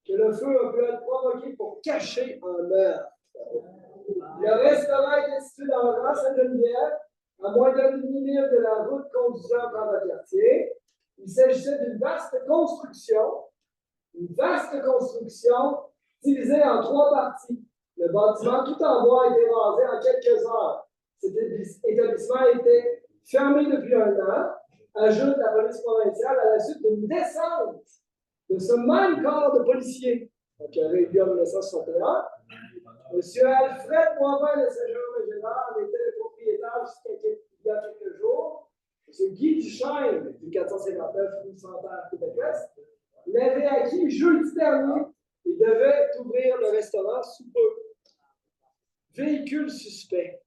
que le feu a pu être provoqué pour cacher un meurtre. Le restaurant est situé dans le Grand Sainte-Geneviève, à moins d'un demi-mille de la route conduisant par le quartier. Il s'agissait d'une vaste construction divisée en 3 parties. Le bâtiment tout en bois a été rasé en quelques heures. Cet établissement était fermé depuis 1 an, ajoute la police provinciale à la suite d'une descente de ce même corps de policiers. Donc, réélu en 1961. M. Alfred Boivin de Saint-Jean-Magella en était le propriétaire jusqu'il y a quelques jours. M. Guy Duchesne, du 459 rue Santerre, Québec-Est, l'avait acquis jeudi dernier et devait ouvrir le restaurant sous peu. Véhicule suspect.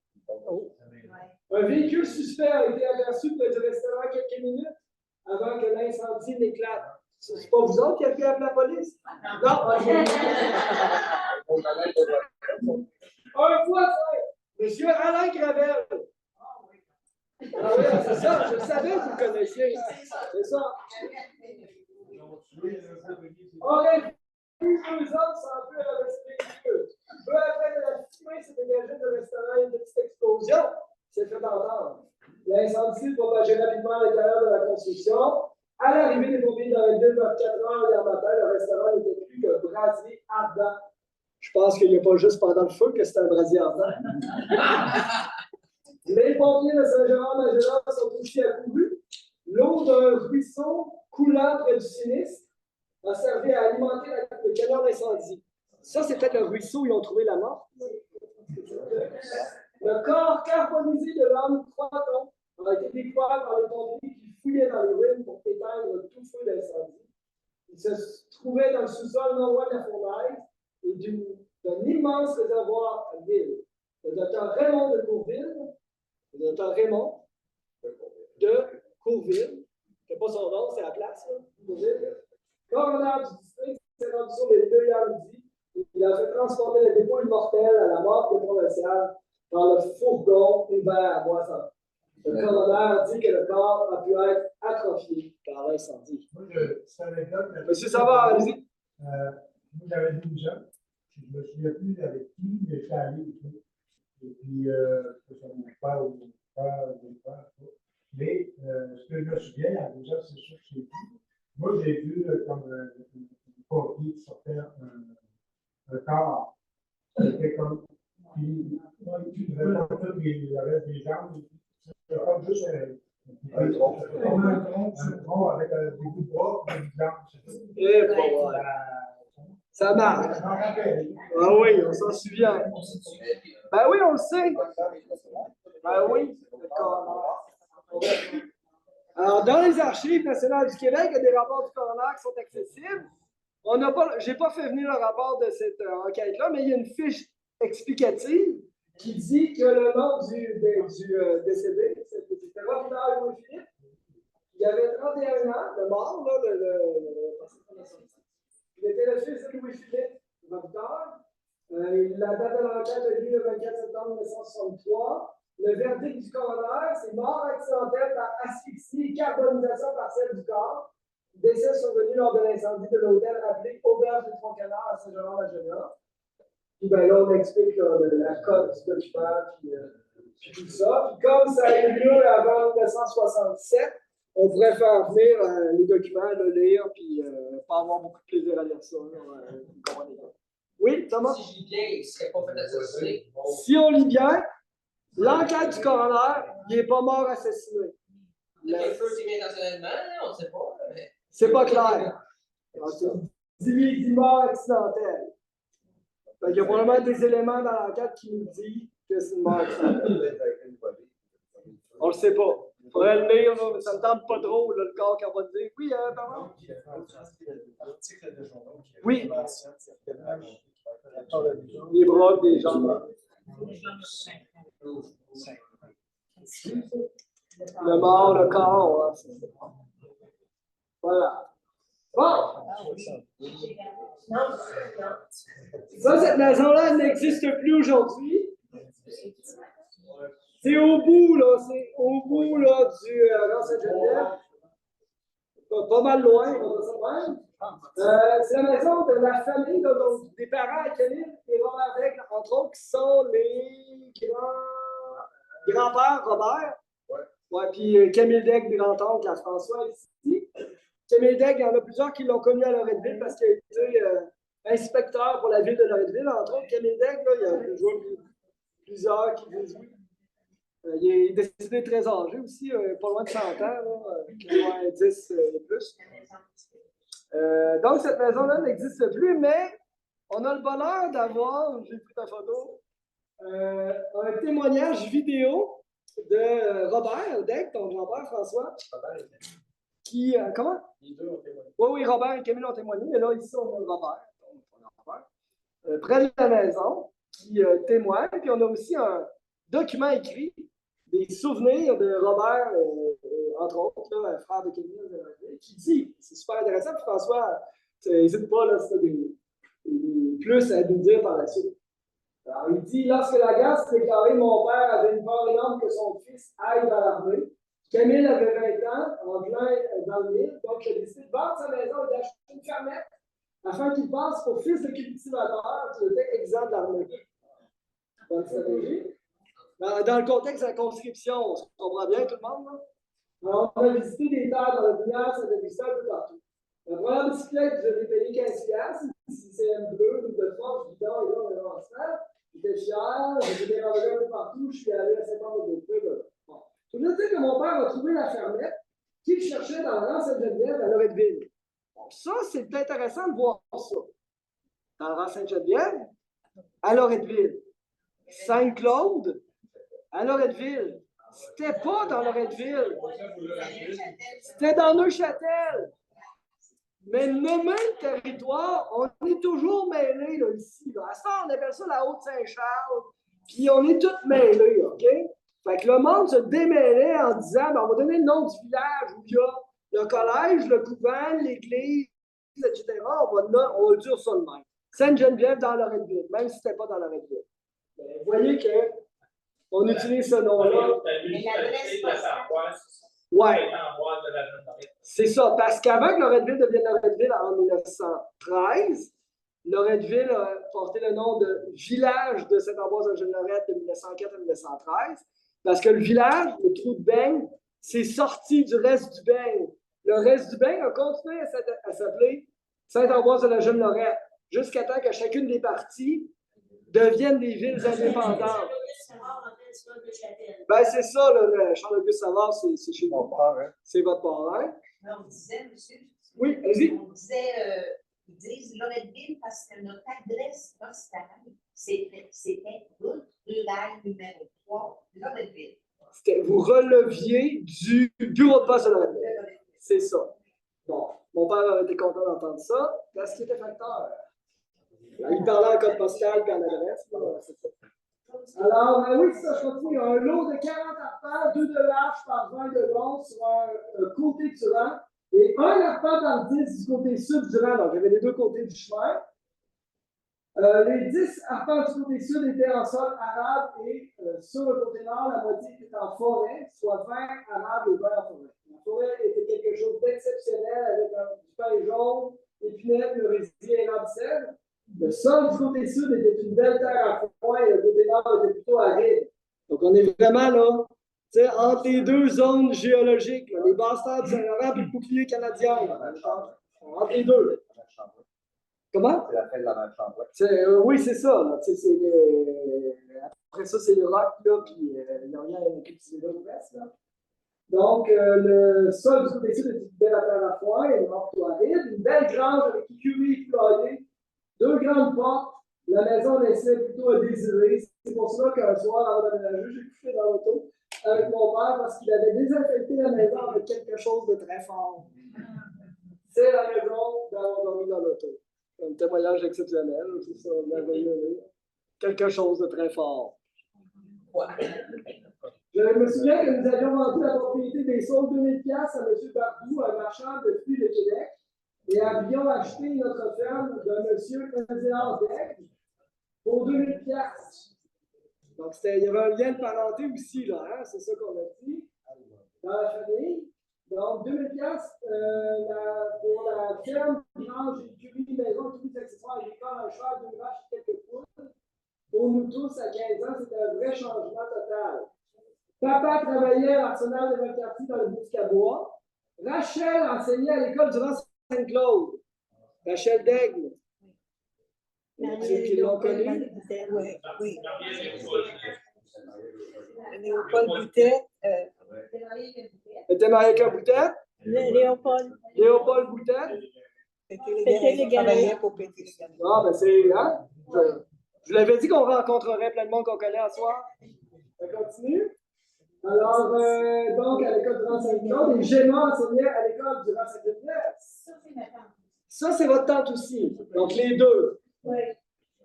Un véhicule suspect a été aperçu près du restaurant quelques minutes avant que l'incendie n'éclate. C'est pas vous autres qui avez appelé la police? Non, un voisin, M. Alain Gravel. Ah oui, c'est ça, je savais que vous le connaissiez. C'est ça. Aurait vu 2 hommes sans plus avec spiritueux. Peu après que la fumée s'est dégagée du restaurant et une petite explosion s'est fait entendre. L'incendie propageait rapidement à l'intérieur de la construction. À l'arrivée des pompiers dans les 2 vers 4 heures hier matin, le restaurant n'était plus qu'un brasier ardent. Je pense qu'il n'y a pas juste pendant le feu que c'est un brasier ardent. Les pompiers de Saint-Jean-en-Magella sont aussi accourus. L'eau d'un ruisseau coulant près du sinistre a servi à alimenter le camion d'incendie. Ça, c'est peut-être le ruisseau où ils ont trouvé la mort. Le corps carbonisé de l'homme 3 tonnes a été découvert par les pompiers qui fouillaient dans les ruines pour éteindre tout feu d'incendie. Il se trouvait dans le sous-sol non loin de la fournaise et d'un immense réservoir à l'île. Le docteur Raymond de Courville, c'est pas son nom, c'est la place, là, Courville, coroner du district, s'est rendu sur les lieux hier midi. Il a fait transporter le dépôt immortel à la morgue provinciale dans le fourgon ouvert à Boisson. Le coroner dit que le corps a pu être atrophié par l'incendie. Moi, c'est une anecdote. Monsieur Savard, allez-y. Moi, j'avais 12 ans. Je ne me souviens plus avec qui, mais j'étais allé et tout. Et puis, c'est mon père ou mon frère, mais ce que je me souviens, à 12 ans, c'est sûr que j'ai vu. Moi, j'ai vu comme un pompier qui sortait un corps. C'était comme. Puis, il ne avait pas tout le reste des jambes. C'était pas juste un tronc avec des bouts de bois et des jambes. Et bon, ouais. Ça marche. Ah oui, on s'en souvient. Ben oui, on le sait. Ben oui. Alors, dans les archives nationales du Québec, il y a des rapports du coroner qui sont accessibles. Je n'ai pas fait venir le rapport de cette enquête-là, mais il y a une fiche explicative qui dit que le nom du décédé, c'était Robert Louis-Philippe. Il avait 31 ans, le mort, là, il était le fils de Louis-Philippe Robitaille. La date de l'enquête a lieu le 24 septembre 1963. Le verdict du coroner, c'est mort accidentelle par asphyxie et carbonisation partielle du corps. Décès survenu lors de l'incendie de l'hôtel appelé Auberge des Trois Canards à Saint-Jean-en-Magella. Puis ben là, on explique la cote du document, puis tout ça. Puis comme ça a eu lieu avant 1967, on pourrait faire venir les documents, le lire, puis pas avoir beaucoup de plaisir à lire ça. Oui, Thomas? Si je lis bien, il ne serait pas fait assassiner. Si on lit bien, l'enquête du coroner, il n'est pas mort assassiné. Le feu s'est mis intentionnellement, on ne sait pas. Mais... C'est pas clair. Il dit mort accidentelle. Il y a probablement des éléments dans l'enquête qui nous disent que c'est une mort accidentelle. On ne le sait pas. Il faudrait le lire, là, mais ça ne me tente pas trop, là, le corps carbonisé. Oui, pardon? L'article de journaux qui oui. Des bras, des jambes. Le mort, le corps. Ouais, voilà. Bon! Ça, cette maison-là, elle n'existe plus aujourd'hui. C'est au bout, là. C'est au bout, là, du Saint-Geneviève. Pas mal loin, on va dire ça même. C'est la maison de la famille, là, donc, des parents à Camille et Robert Daigle, entre autres, qui sont les grands-pères Robert. Ouais, puis Camille Daigle, grand-oncle à François ici. Camille Daigle, il y en a plusieurs qui l'ont connu à Loretteville parce qu'il a été inspecteur pour la ville de Loretteville. Entre autres, Camille Daigle, là, il y a joué plusieurs qui disent oui. Il est décédé très âgé aussi, pas loin de 100 ans, 90 et plus. Donc, cette maison-là n'existe plus, mais on a le bonheur d'avoir, j'ai pris ta photo, un témoignage vidéo de Robert Daigle, ton grand-père François, qui, comment? Les deux ont témoigné. Oui, Robert et Camille ont témoigné, mais là, ici, on a Robert, près de la maison, qui témoigne, puis on a aussi un document écrit, des souvenirs de Robert, entre autres, là, frère de Camille, qui dit, c'est super intéressant, puis François, n'hésite pas, là, c'est des plus à nous dire par la suite. Alors, il dit, lorsque la guerre s'est déclarée, mon père avait une peur énorme que son fils aille dans l'armée. Camille avait 20 ans, en plein dans le mille, donc il a décidé de vendre sa maison et d'acheter une fermette afin qu'il passe au fils de cultivateur qui était exempt de l'armée. Dans le stratégie. Dans le contexte de la conscription, on se comprend bien tout le monde, là? Alors, on a visité des terres dans le village, ça a visité un peu partout. La première bicyclette, je l'ai payé 15$, si c'est un bleu ou de force, du temps, et là, on est en salle. J'étais fier, j'ai dérangé un peu partout, je suis allé à Saint-Anne-de-Beaupré. Bon. Je veux dire que mon père a trouvé la fermette qu'il cherchait dans la Sainte-Geneviève à Loretteville. Bon, ça, c'est intéressant de voir ça. Dans la Sainte-Geneviève, à Loretteville. Saint-Claude, à Loretteville. C'était pas dans Loretteville. C'était dans Neuchâtel. Mais le même territoire, on est toujours mêlés là, ici. Là. À ça, on appelle ça la Haute-Saint-Charles. Puis on est tous mêlés, OK? Fait que le monde se démêlait en disant, ben, on va donner le nom du village où il y a le collège, le couvent, l'église, etc. On va dire ça de même. Sainte-Geneviève dans Loretteville, même si ce n'était pas dans Loretteville. Vous voyez qu'on utilise ce nom-là. Mais l'adresse Ouais. C'est ça, parce qu'avant que Loretteville devienne Loretteville en 1913, Loretteville a porté le nom de village de Saint-Ambroise-de-Lorette de 1904 à 1913, parce que le village, le trou de beigne, c'est sorti du reste du beigne. Le reste du beigne a continué à s'appeler Saint-Ambroise-de-la-Jeune-Lorette, jusqu'à temps que chacune des parties deviennent des villes indépendantes. Ben, c'est ça, le Charles-Auguste Savard, c'est chez mon père. C'est votre parrain. On disait, monsieur. Oui, vas-y. On disait, ils disent Loretteville parce que notre adresse postale, c'était route rurale numéro 3, Loretteville. Vous releviez du bureau de poste de Loretteville. C'est ça. Bon, mon père était content d'entendre ça parce qu'il était facteur. Il parlait en code postal et en adresse. C'est ça. Alors, oui, ça, je continue. Un lot de 40 arpents, 2 de large par 20 de long sur un côté du rang et un arpent par 10 du côté sud du rang. Donc, il y avait les deux côtés du chemin. Les 10 arpents du côté sud étaient en sol arabe et sur le côté nord, la moitié était en forêt, soit 20 arabes et 20 en forêt. La forêt était quelque chose d'exceptionnel avec du pain jaune, épinette, le résidu érable sève. Le sol du côté sud était une belle terre à foin et le côté nord était plutôt aride. Donc, on est vraiment là, entre les deux zones géologiques, là, les basses terres du Saint-Laurent et le bouclier canadien. Entre les deux. Comment? C'est la fête de la même oui, c'est ça. Là, après ça, c'est le roc, là, puis il n'y a rien à cultiver là, presque. Donc, le sol du côté sud est une belle terre à foin et le nord plutôt aride. Une belle grange avec écurie flyée. 2 grandes portes, la maison laissait plutôt à désirer. C'est pour cela qu'un soir, avant d'aménager, j'ai couché dans l'auto avec mon père parce qu'il avait désinfecté la maison avec quelque chose de très fort. C'est la raison d'avoir dormi dans l'auto. Un témoignage exceptionnel, c'est ça, merveilleux. Quelque chose de très fort. Je me souviens que nous avions vendu la propriété des saules 2000 $ à M. Bardou, un marchand de fruits de Québec, et avions acheté notre ferme de M. Euséar Daigle pour 2000 $. Donc, il y avait un lien de parenté aussi, là, hein? C'est ça qu'on a dit, dans la famille. Donc, 2000 $ pour la ferme, grange, écurie, maison, tous les accessoires agricoles, un cheval, 2 vaches et quelques poules. Pour nous tous, à 15 ans, c'était un vrai changement total. Papa travaillait à l'Arsenal de Valcartier dans le Bouscabois. Rachel enseignait à l'école du Saint-Claude. Rachel Daigle. Ceux qui l'ont connue. Oui, oui. Léopold Boutet. Était marié avec un Boutet. Léopold. Léopold Boutet. Péter les travaillait pour péter les galets. Ah, ben c'est. Hein? Je vous l'avais dit qu'on rencontrerait plein de monde qu'on connaît à soir. On continue. Alors, donc, à l'école du Saint-Claude, et Gemma enseignait à l'école du Saint-Claude. Ça, c'est ma tante. Ça, c'est votre tante aussi. Donc, les deux. Oui.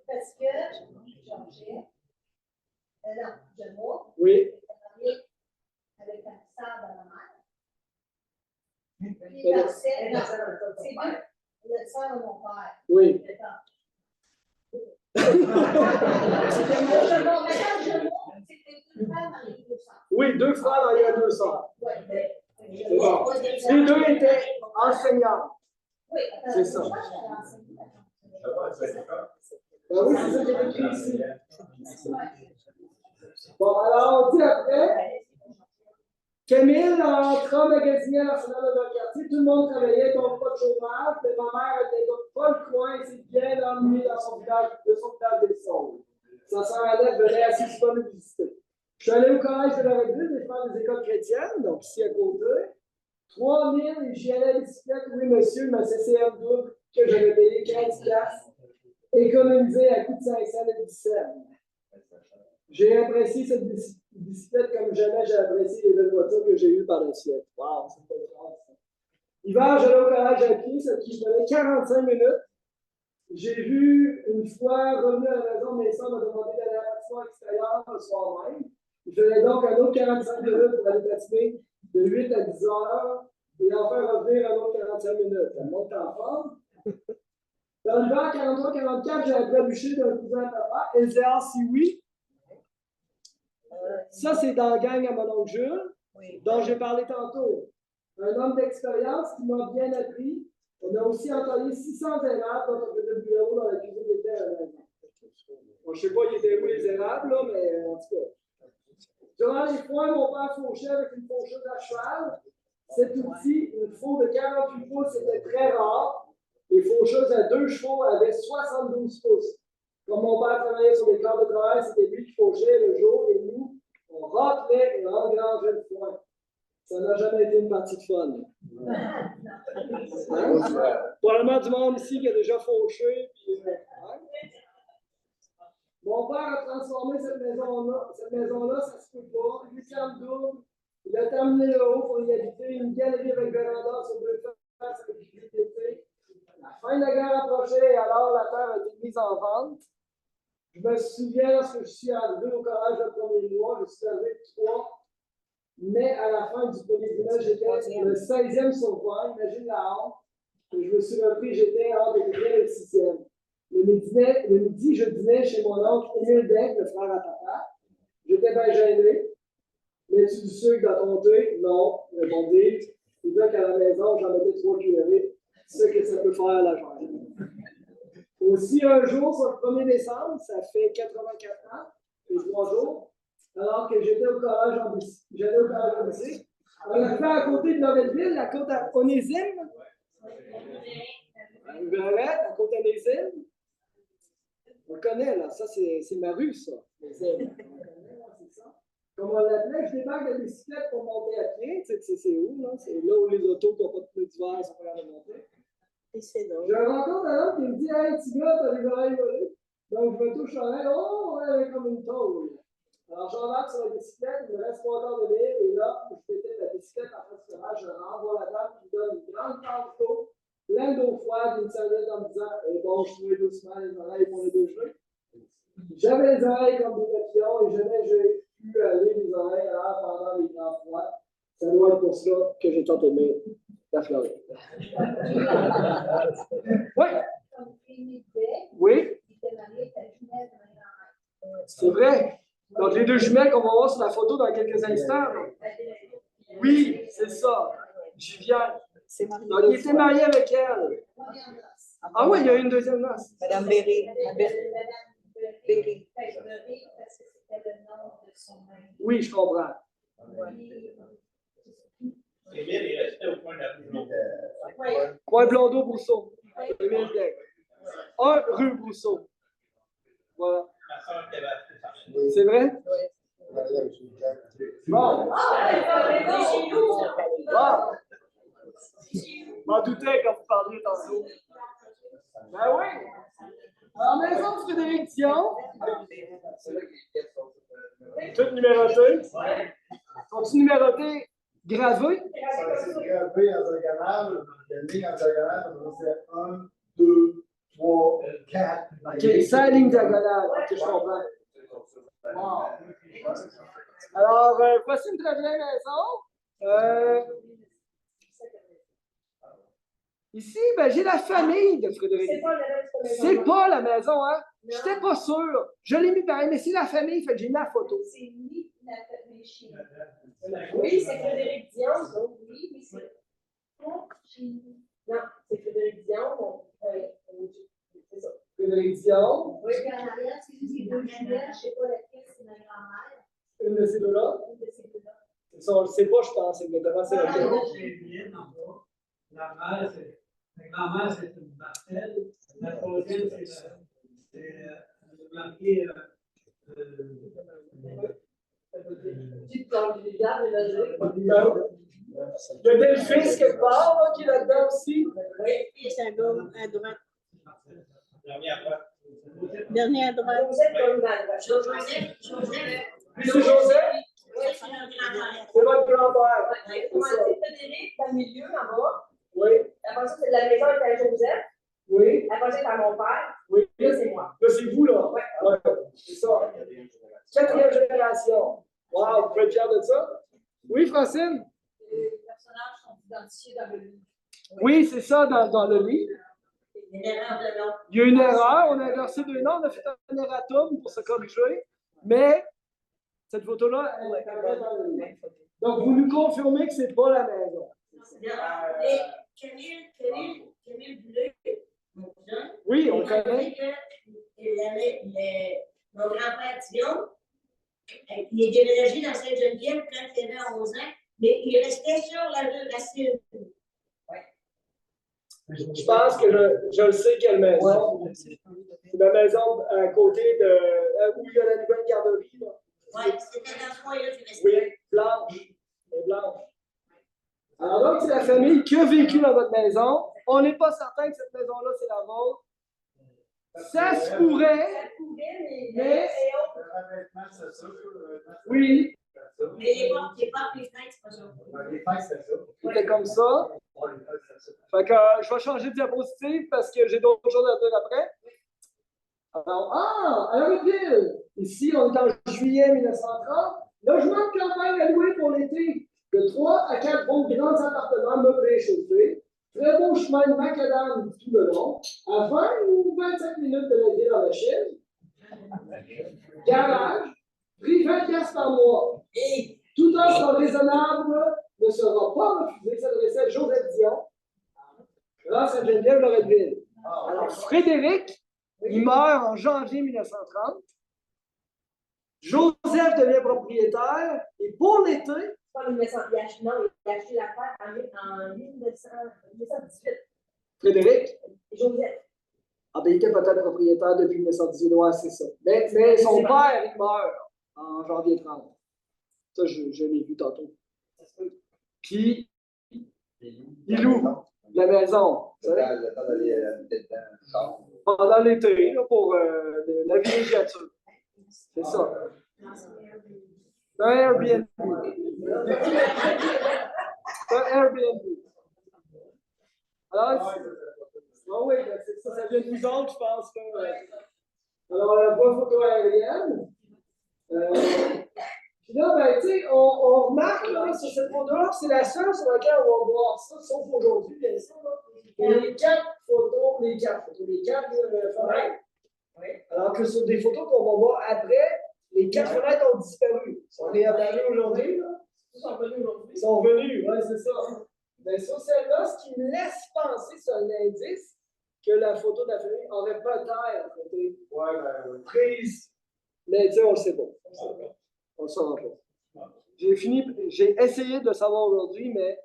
Parce que Georgette, non, Gemma, oui. était mariée avec la sœur de ma mère. Puis Marcel, c'est deux, la sœur de mon père. Oui. Oui, 2 frères mariés à 2 sœurs. C'est bon. Les deux étaient enseignants. C'est ça. Ben oui, c'est ça qui est écrit ici. Bon, alors, on dit après, Camille entra magasiner à l'Arsenal de Valcartier. Tout le monde travaillait, donc pas de chômage, mais ma mère était donc pas le coin, et s'est bien ennuyée dans son village des Saules. Sa sœur Annette venait assez souvent nous visiter. Je suis allé au collège de Loretteville, et faire des écoles chrétiennes, donc ici à côté. 3000, et j'y allais à bicyclette, oui monsieur, ma CCM double, que j'avais payé 15 $, économisé à coût de 5 cents et 10 cents. J'ai apprécié cette bicyclette comme jamais j'ai apprécié les belles voitures que j'ai eues par la suite. Wow, c'est pas grave ça. Hiver, j'allais au collège à pied, ce qui prenait 45 minutes. J'ai vu une fois, revenu à la maison, mes soeurs m'ont demandé d'aller à la patinoire extérieure le soir même. Il fallait donc un autre 45 minutes pour aller patiner de 8 à 10 heures et enfin revenir un autre 45 minutes. Ça monte en forme. Dans l'hiver 43-44, j'ai trébuché d'un cousin à papa. Euséar, si oui. Ça, c'est dans la gang à mon oncle Jules, dont j'ai parlé tantôt. Un homme d'expérience qui m'a bien appris. On a aussi employé 600 érables quand on faisait le bureau dans la cuisine d'été à la maison. Bon, je ne sais pas, il était où les érables, là, mais en tout cas. Durant les foins, mon père fauchait avec une faucheuse à cheval. Cet outil, une faux de 48 pouces, était très rare. Les faucheuses à 2 chevaux avaient 72 pouces. Comme mon père travaillait sur des corps de travail, c'était lui qui fauchait le jour et nous, on raclait et engrangeait le foin. Ça n'a jamais été une partie de fun. Hein? Probablement du monde ici qui a déjà fauché. Puis, hein? Mon père a transformé cette maison-là, ça se peut pas. 8 chambres doubles. Il a terminé le haut pour y habiter. Une galerie avec véranda sur 2 faces avec une grille d'été. La fin de la guerre approchait et alors la terre a été mise en vente. Je me souviens, lorsque je suis arrivé au collège le premier mois, je suis arrivé 3. Mais à la fin du premier trimestre, j'étais le 16e sur 20. Imagine la honte. Et je me suis repris, j'étais entre le 4e et le 6e. Le midi, je dînais chez mon oncle Émile Daigle, le frère à papa. J'étais bien gêné. Mais tu dis sûr que dans ton thé? Non, répondit. Il dit qu'à la maison, j'en mettais 3 cuillerées. C'est ce que ça peut faire à la journée. Aussi, un jour, sur le 1er décembre, ça fait 84 ans, et 3 jours, alors que j'étais au collège en BC. J'allais au collège en BC. On a fait à côté de Loretteville, la côte à Onésime. À côte à Onésime. On connaît, là. Ça, c'est ma rue, ça. Onésime. Comme on l'appelait, je débarque de la bicyclette pour monter à pied. Tu sais, c'est où, là? C'est là où les autos qui n'ont pas de pneus d'hiver sont prêts à monter. Je rencontre un homme qui me dit: hey, petit gars, t'as les oreilles volées. Donc, je me touche l'oreille. Oh, elle est comme une tôle. Alors, j'embarque sur la bicyclette, il me reste 3 quarts de mille, et là, je pétais la bicyclette en face du garage, je renvoie la dame qui me donne une grande tasse d'eau. plein d'eau froide, une serviette en me disant bon, je trouvais doucement les oreilles pour le déjeuner. J'avais les oreilles comme des papillons et jamais j'ai pu aller les oreilles alors pendant les grands froids. Ça doit être pour cela que j'ai tant aimé la Floride. Oui. Oui. C'est vrai. Donc, les deux jumelles qu'on va voir sur la photo dans quelques instants. Oui, c'est ça. J'y viens. Donc, il était marié avec elle. Ah oui, il y a une deuxième noce. Madame Berry. Berry. Oui, je comprends. Émile est resté au point de Point Blondeau, Brousseau. Émile Deck. 1 rue Brousseau. Voilà. C'est vrai? Bon. Bon. Je m'en doutais quand vous parliez tantôt. Ben oui. En maison de Frédéric Dion. Tout numéroté. Sont-ils numérotés gravés? C'est gravé en diagonale. La ligne en diagonale, c'est 1, 2, 3, 4. OK, 5 lignes diagonales. OK, je comprends. Wow. Alors, voici une très belle maison. Ici, ben, j'ai la famille de Frédéric. C'est pas la maison, hein? Je n'étais pas sûr. Je l'ai mis pareil, mais c'est la famille, fait que j'ai mis la photo. C'est ni la famille chez nous. Oui, c'est Frédéric Dion. Donc, oui, mais c'est pas chez nous. Non, c'est Frédéric Dion. C'est ça. Frédéric Dion. Oui, puis en arrière, c'est juste les deux jumelles. Je ne sais pas laquelle, c'est ma grand-mère. Une de ces deux-là. Une de ces deux-là. Ça, on ne le sait pas, je pense, exactement c'est laquelle. La mère, la grand-mère, c'est une Marcel. La troisième, c'est marqué. Il y a Delphine quelque part là, qui est là-dedans aussi. Oui, c'est à droite. Dernier Dernier à à droite. droite. Joseph Coleman. Puis c'est Joseph. Oui, c'est notre grand-mère. C'est votre grand-père. On a commencé Frédéric dans le milieu, en bas. Oui. Après ça, c'est la maison était à Joseph. Oui. Après ça, c'est à mon père. Oui. Là, c'est moi. Là, c'est vous, là. Ouais. Ouais. C'est ça. 4e génération. Wow, vous pouvez être fiers de ça? Oui, Francine? Les personnages sont identifiés dans le livre. Oui, c'est ça, dans le livre. Une erreur de nom. Il y a une erreur, on a inversé 2 noms, on a fait un erratum pour se corriger, mais cette photo-là, elle est quand même dans le livre. Donc, vous nous confirmez que ce n'est pas la maison. Et Camille Boulay, mon cousin, Oui, on il m'a connaît. dit que mon grand-père Dion, il est déménagé dans Sainte-Geneviève quand il avait 11 ans, mais il restait sur la rue Racine. Je pense que je le sais quelle maison. C'est la maison à côté de où il y a la nouvelle garderie. Oui, c'était dans ce coin-là qu'il restait. Oui, blanche. Et blanche. Alors donc, c'est la famille qui a vécu dans votre maison. On n'est pas certain que cette maison-là, c'est la vôtre. Ça se pourrait. Ça pouvait, Mais- Honnêtement, c'est ça. Oui, mais les portes, les fenêtres, c'est pas ça. Les fêtes, c'est ça. c'était comme ça. Ouais, les fêtes, c'est ça. Fait que je vais changer de diapositive parce que j'ai d'autres choses à dire après. Alors, à Loretteville, ici, on est en juillet 1930. Logement de campagne alloué pour l'été de 3 à 4 beaux grands appartements meublés et chauffés. Très beau chemin de macadam tout le long. À 20 ou 25 minutes de la ville en Chine. Garage, prix 20 $ par mois. Et tout offre raisonnable ne sera pas refusé. S'adressait à Joseph Dion, grâce à Geneviève Loretteville. Alors, Frédéric, il meurt en janvier 1930. Joseph devient propriétaire et pour l'été, Pas 1900, il a acheté l'affaire en 1918. Frédéric, Joseph. ah ben, il était peut-être propriétaire depuis 1918, ouais, c'est ça. Mais son père, il meurt en janvier 30. Ça, je l'ai vu tantôt. Puis, il loue la maison. Vous savez, Le temps d'aller habiter dedans. pendant l'été, là, pour la villégiature. C'est ça. C'est un Airbnb. C'est un Airbnb. Alors, oui, ben, ça vient de nous autres, je pense. Là. Alors, la voie photo aérienne. Puis là, ben, tu sais, on remarque là, sur cette photo-là, c'est la seule sur laquelle on va voir ça, sauf aujourd'hui, bien sûr. Là. Il y a les quatre fenêtres. Oui. Alors que sur des photos qu'on va voir après, les quatre fenêtres ont disparu. Ils sont réapparus aujourd'hui. Ils sont venus aujourd'hui. Ils sont venus, oui, c'est ça. Mais sur celle-là, ce qui me laisse penser sur un indice que la photo de la famille aurait peut-être été prise. Mais tu sais, on ne le sait pas. On ne le saura pas. J'ai essayé de le savoir aujourd'hui, mais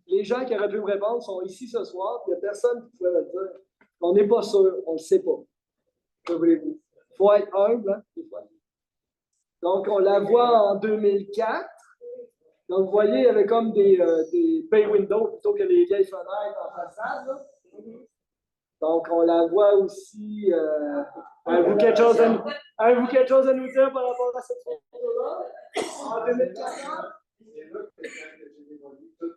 les gens qui auraient pu me répondre sont ici ce soir, il n'y a personne qui pouvait me le dire. On n'est pas sûr, on ne le sait pas. Que voulez-vous? Il faut être humble, hein, des fois. Donc, on la voit en 2004. Donc, vous voyez, il y avait comme des bay windows plutôt que les vieilles fenêtres en façade. Là. Donc, on la voit aussi. Avez-vous quelque chose à nous dire par rapport à cette photo-là? En 2014? C'est là que j'ai démoli tout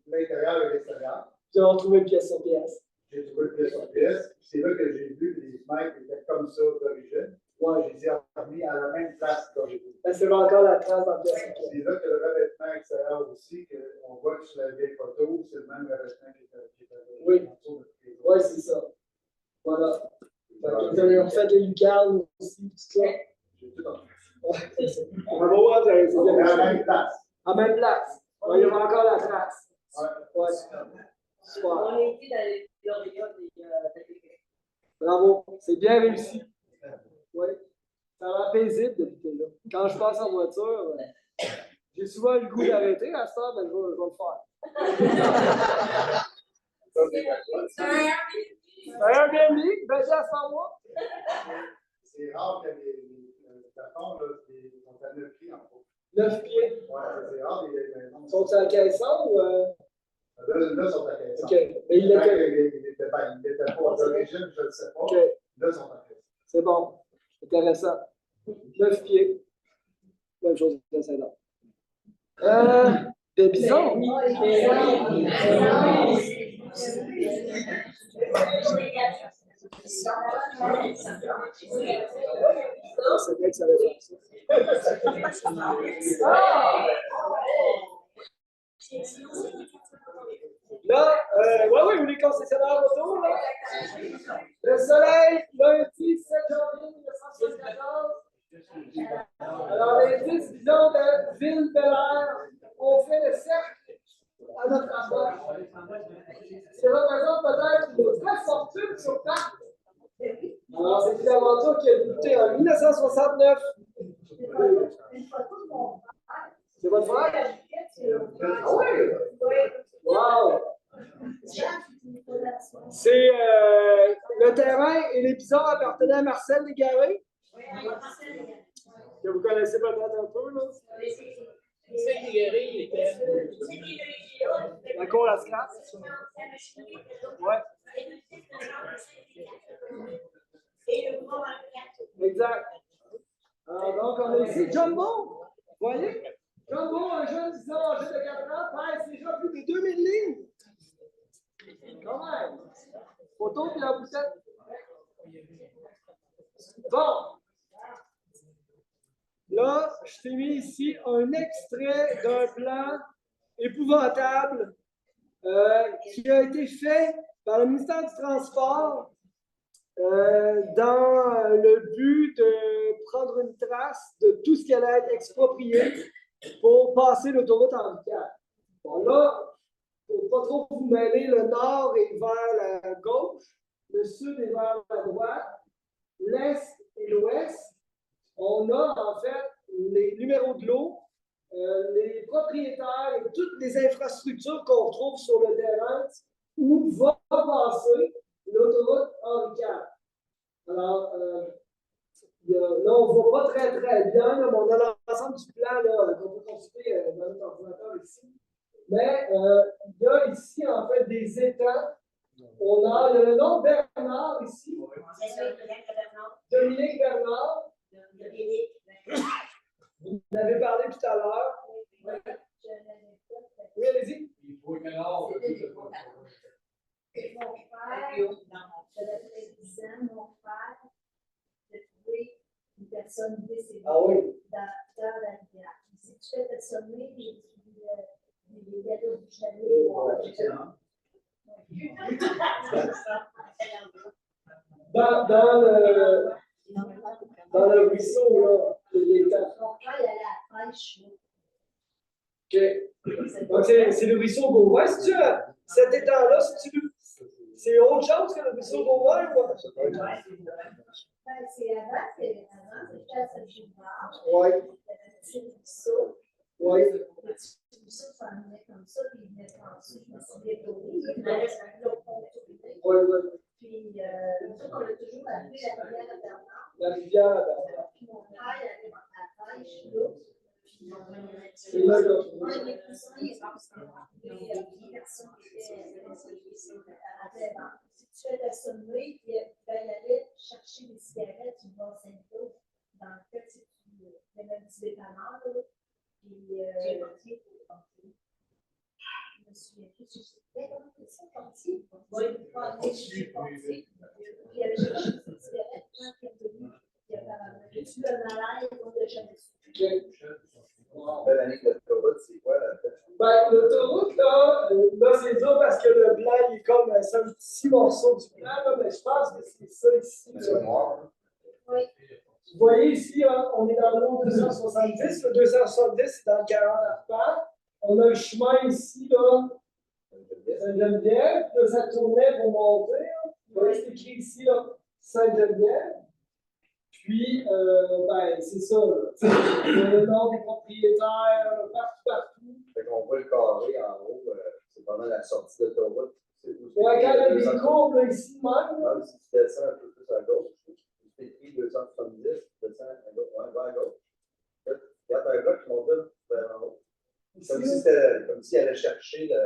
l'intérieur et l'extérieur. Puis, on trouvait pièce sur pièce. J'ai trouvé pièce sur pièce. C'est là que j'ai vu que les fenêtres étaient comme ça d'origine. Moi, je les ai remis à la même place d'origine. C'est encore la trace dans pièce sur pièce. C'est là que le revêtement extérieur aussi, qu'on voit que sur la vieille photo, c'est le même revêtement qui était oui. Oui, c'est ça. Voilà. Vous avez refait les lucarnes aussi, tout ça. J'ai tout en Bravo, hein, c'est bien. À la même place. À la même place. Il y aura encore la trace. Ouais. Super. On est ici dans les lauréats des Bravo. C'est bien réussi. Oui. Ça a l'air paisible d'habiter là. Quand je passe en voiture, j'ai souvent le goût d'arrêter. À ce temps, ben, je vais le faire. C'est un Airbnb, ben, à 100 mois. C'est rare que les plafonds sont à 9 pieds en gros. 9 pieds. Ouais, c'est rare. Ils sont à caisson ou. Là, ils sont à caisson. OK. Mais il était. Il était pas d'origine, je ne sais pas. OK. Là, ils sont à caisson. C'est bon. Intéressant. 9 pieds. Même chose que celle-là. Des bisons. C'est vrai que ça va faire ça. Là, oui, les concessionnaires auto, là. Le soleil, lundi 7 janvier 1974. Alors, les 10 bisons de Ville-Belair ont fait le cercle à notre approche. C'est représente peut-être une vraie fortune sur Pâques. Alors, c'est une aventure qui a débuté en 1969. C'est votre frère? Ah oui? Wow! C'est le terrain et les bisons appartenaient à Marcel Légaré. Que vous connaissez peut-être un peu, là. C'est Légaré, il était. La cour à scrap. Ouais. Exact. Alors, donc, on a ici Jumbo. Vous voyez? Jumbo, un jeune bison âgé de 4 ans, pèse déjà plus de 2000 livres. Quand même. Photo puis la poussette. Bon. Là, je t'ai mis ici un extrait d'un plan épouvantable qui a été fait par le ministère du Transport dans le but de prendre une trace de tout ce qui allait être exproprié pour passer l'autoroute Henri IV. Bon, là, pour ne pas trop vous mêler, le nord est vers la gauche, le sud est vers la droite, l'est et l'ouest. On a en fait les numéros de l'eau, les propriétaires et toutes les infrastructures qu'on retrouve sur le terrain où va passer l'autoroute Henri IV. Alors, là, on ne voit pas très bien, là, mais on a l'ensemble du plan qu'on peut consulter dans notre ordinateur ici. Mais il y a ici, en fait, des étangs. On a le nom de Bernard ici. Dominique Bernard. Vous en avez parlé tout à l'heure. Oui, allez-y. j'avais peut-être 10 ans, mon frère a trouvé une personne décédée Ah oui. dans la rivière. Si tu fais te sommer, j'ai des gâteaux que je t'avais voir. Dans le ruisseau, là, l'étang. Mon frère, il allait à la pêche. OK. Donc, c'est le ruisseau Gaulois. Si tu as cet étang-là, c'est autre chose que le ruisseau Gaulois ou quoi? C'est avant, c'était à Saint-Gilbert. Oui. Il y avait un petit ruisseau. Oui. Le petit ruisseau s'en venait comme ça, puis il venait passer. Je me suis détournée. Il allait sur l'autre pont de Tournai. Oui, oui. Puis, nous autres, on l'a toujours appelé la rivière à Bernard. La rivière à Bernard. Puis, mon frère, il allait à la pêche, là. Et là, là. Ouais, mes cousins, ils pensent que les personnes qui étaient avant. Si tu fais ta sommeil, puis il allait chercher des cigarettes du bas Saint-Claude. Dans le fait, il y avait un petit dépanneur, là. Puis, je me souviens plus, c'était comment c'est parti. Oui, je suis parti. Puis, il avait cherché des cigarettes quand il est venu. Puis, apparemment, tu le malaise, on l'a jamais su. L'autoroute, c'est quoi là? Ben, l'autoroute, là, c'est dur parce que le blanc, il est comme c'est un petit morceau du blanc, là, mais je pense que c'est ça ici. C'est noir. Oui. Vous voyez ici, hein, on est dans l'eau 270. Le 270, c'est dans le 40 arpents. On a un chemin ici, là, Sainte-Geneviève. Là, ça tournait pour monter. Hein. Vous voyez, c'est écrit ici, là, Sainte-Geneviève. Puis, ben, c'est ça, là. Le nom des propriétaires, partout. Fait qu'on voit le carré en haut, c'est pendant la sortie d'autoroute. Ouais, quand il y a des courbes, là, ici, même. Même si tu descends un peu plus à gauche, c'est écrit 270, tu descends à gauche, ouais, va à gauche. Regarde un bloc qui monte vers en haut. Comme si elle allait chercher le.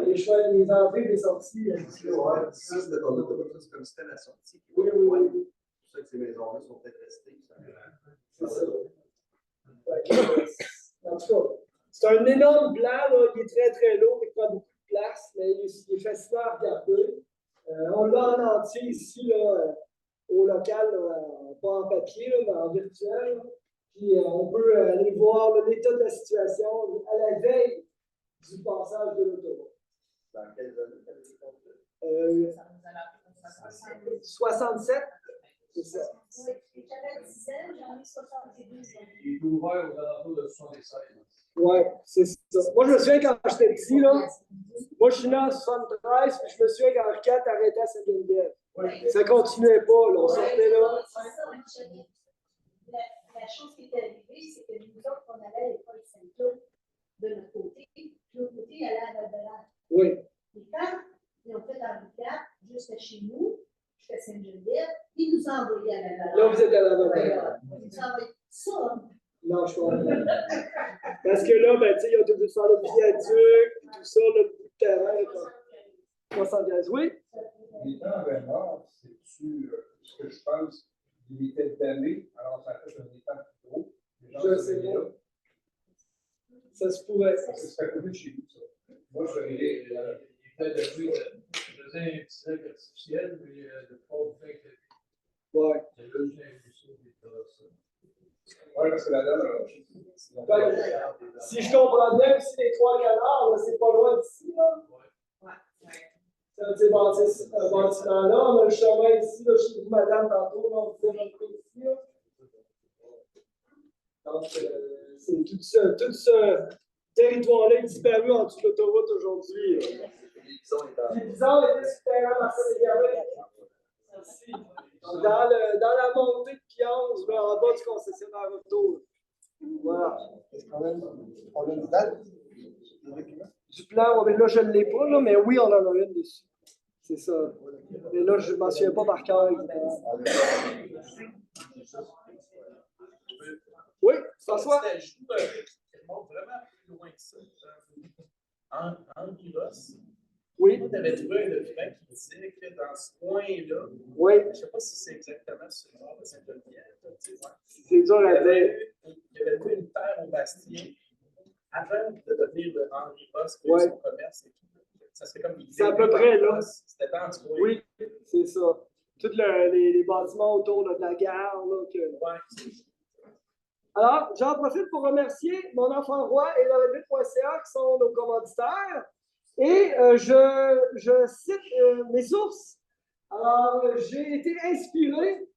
Les choix, les entrées et les sorties. Ouais, ça, c'était ton autoroute, c'est comme si c'était la sortie. Oui. C'est pour ça que ces maisons-là sont peut-être restées. C'est ça. En tout cas, c'est un énorme blanc, là. Il est très très lourd, il prend beaucoup de place, mais il est fascinant à regarder. On l'a en entier ici, là, au local, là, pas en papier, là, mais en virtuel. Là. Puis on peut aller voir l'état de la situation à la veille du passage de l'autoroute. Dans quelles années tu avais été construit? 67, c'est ça. Oui, j'avais 10 ans, j'en ai 72 ans. Il est ouvert aux alentours de 76. Oui, c'est ça. Moi, je me souviens quand j'étais petit, là. Moi, je suis né en 73, puis je me souviens quand Henri IV arrêtait à Sainte-Geneviève. Ça continuait pas, là. On sortait là. La chose qui est arrivée, c'est que nous autres, on allait à l'école Saint-Claude de notre côté, puis de l'autre côté, il allait à Val-de-Lac. Oui. Et quand ils ont fait Henri IV, juste chez nous, jusqu'à Sainte-Geneviève, ils nous ont envoyés à Val-de-Lac. Là, vous êtes à Val-de-Lac. Ils nous ont envoyé ça. Non, je comprends. Parce que là, ben, tu sais, ils ont dû faire le viaduc, tout ça, le bout de terrain, là. 75, oui. Les temps à Bernard, c'est-tu ce que je pense, il était damé, alors ça fait un étang plus gros. Je sais pas. Ça se pourrait. C'est à côté de chez vous, ça. Moi, je vais Il fait depuis un petit lac artificiel, mais le pauvre fait que. Ouais. C'est là que j'ai vu ça, puis ça. Oui, parce que la dame, Ben, si je comprends bien, aussi les trois canards, là, c'est pas loin d'ici, là. Ces bâtiments-là, on a le chemin ici, là, chez vous, madame, tantôt, là, on vous a montré ici, là. Donc, c'est tout ce territoire-là est disparu en dessous de l'autoroute aujourd'hui. Les bisons étaient sur le terrain Marcel-Légaré. Dans la montée de Pionze, là, en bas du concessionnaire auto. Voilà. Est-ce qu'on a une date? Du plan, ouais, mais là, je ne l'ai pas, là, mais oui, on en a une dessus. C'est ça. Mais là, je ne m'en souviens pas par cœur. Oui, François? C'était juste qui remonte vraiment plus loin que ça. En Giros. Oui. Tu avais trouvé un document qui disait que dans ce coin-là, oui. Je ne sais pas si c'est exactement sur le nord de Saint-Geneviève. C'est dur à dire. Il y avait eu une terre au Bastien avant de devenir le Henri Boss, qui ouais. son commerce et tout. ça serait comme des C'est à peu près là. C'était en dessous. Oui, c'est ça. Tous les bâtiments autour là, de la gare. Là, que... Ouais. Alors, j'en profite pour remercier Mon Enfant Roi et Relevé.ca qui sont nos commanditaires. Et je cite mes sources. Alors, j'ai été inspiré,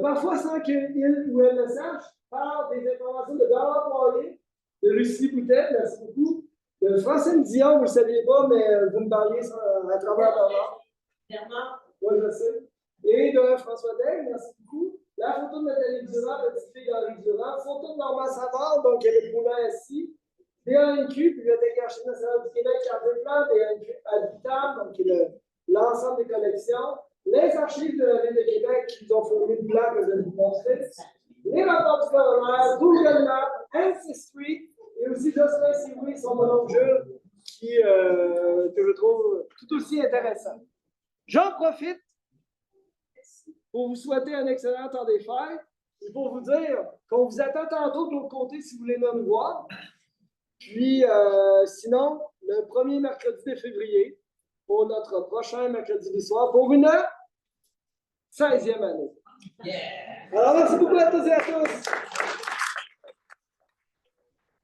parfois sans qu'il ou elle le sache, par des informations de Bernard Poirier, de Lucie Boutet, merci beaucoup, de Francine Dion, vous ne le saviez pas, mais vous me parliez à travers Bernard. Bernard. Oui, je sais. Et de François Daigle, merci beaucoup. La photo de Nathalie Durand, petite fille d'Henri Durand. Photo de Normand Savard, donc elle est Poulin assis. DANQ, Bibliothèque Archive nationale du Québec, Cardin-Plan, DANQ Habitam, donc l'ensemble des collections. Les archives de la Ville de Québec qui ont fourni le plan que je vais vous montrer. Les rapports du coroner, Google Maps, Ancestry, et aussi Jocelyn Sioui, son bonhomme Jules, que je trouve tout aussi intéressant. J'en profite pour vous souhaiter un excellent temps des fêtes et pour vous dire qu'on vous attend tantôt de l'autre côté si vous voulez nous voir. Puis, sinon, le premier mercredi de février, pour notre prochain mercredi du soir, pour une 16e année. Yeah! Alors, merci beaucoup à tous et à tous.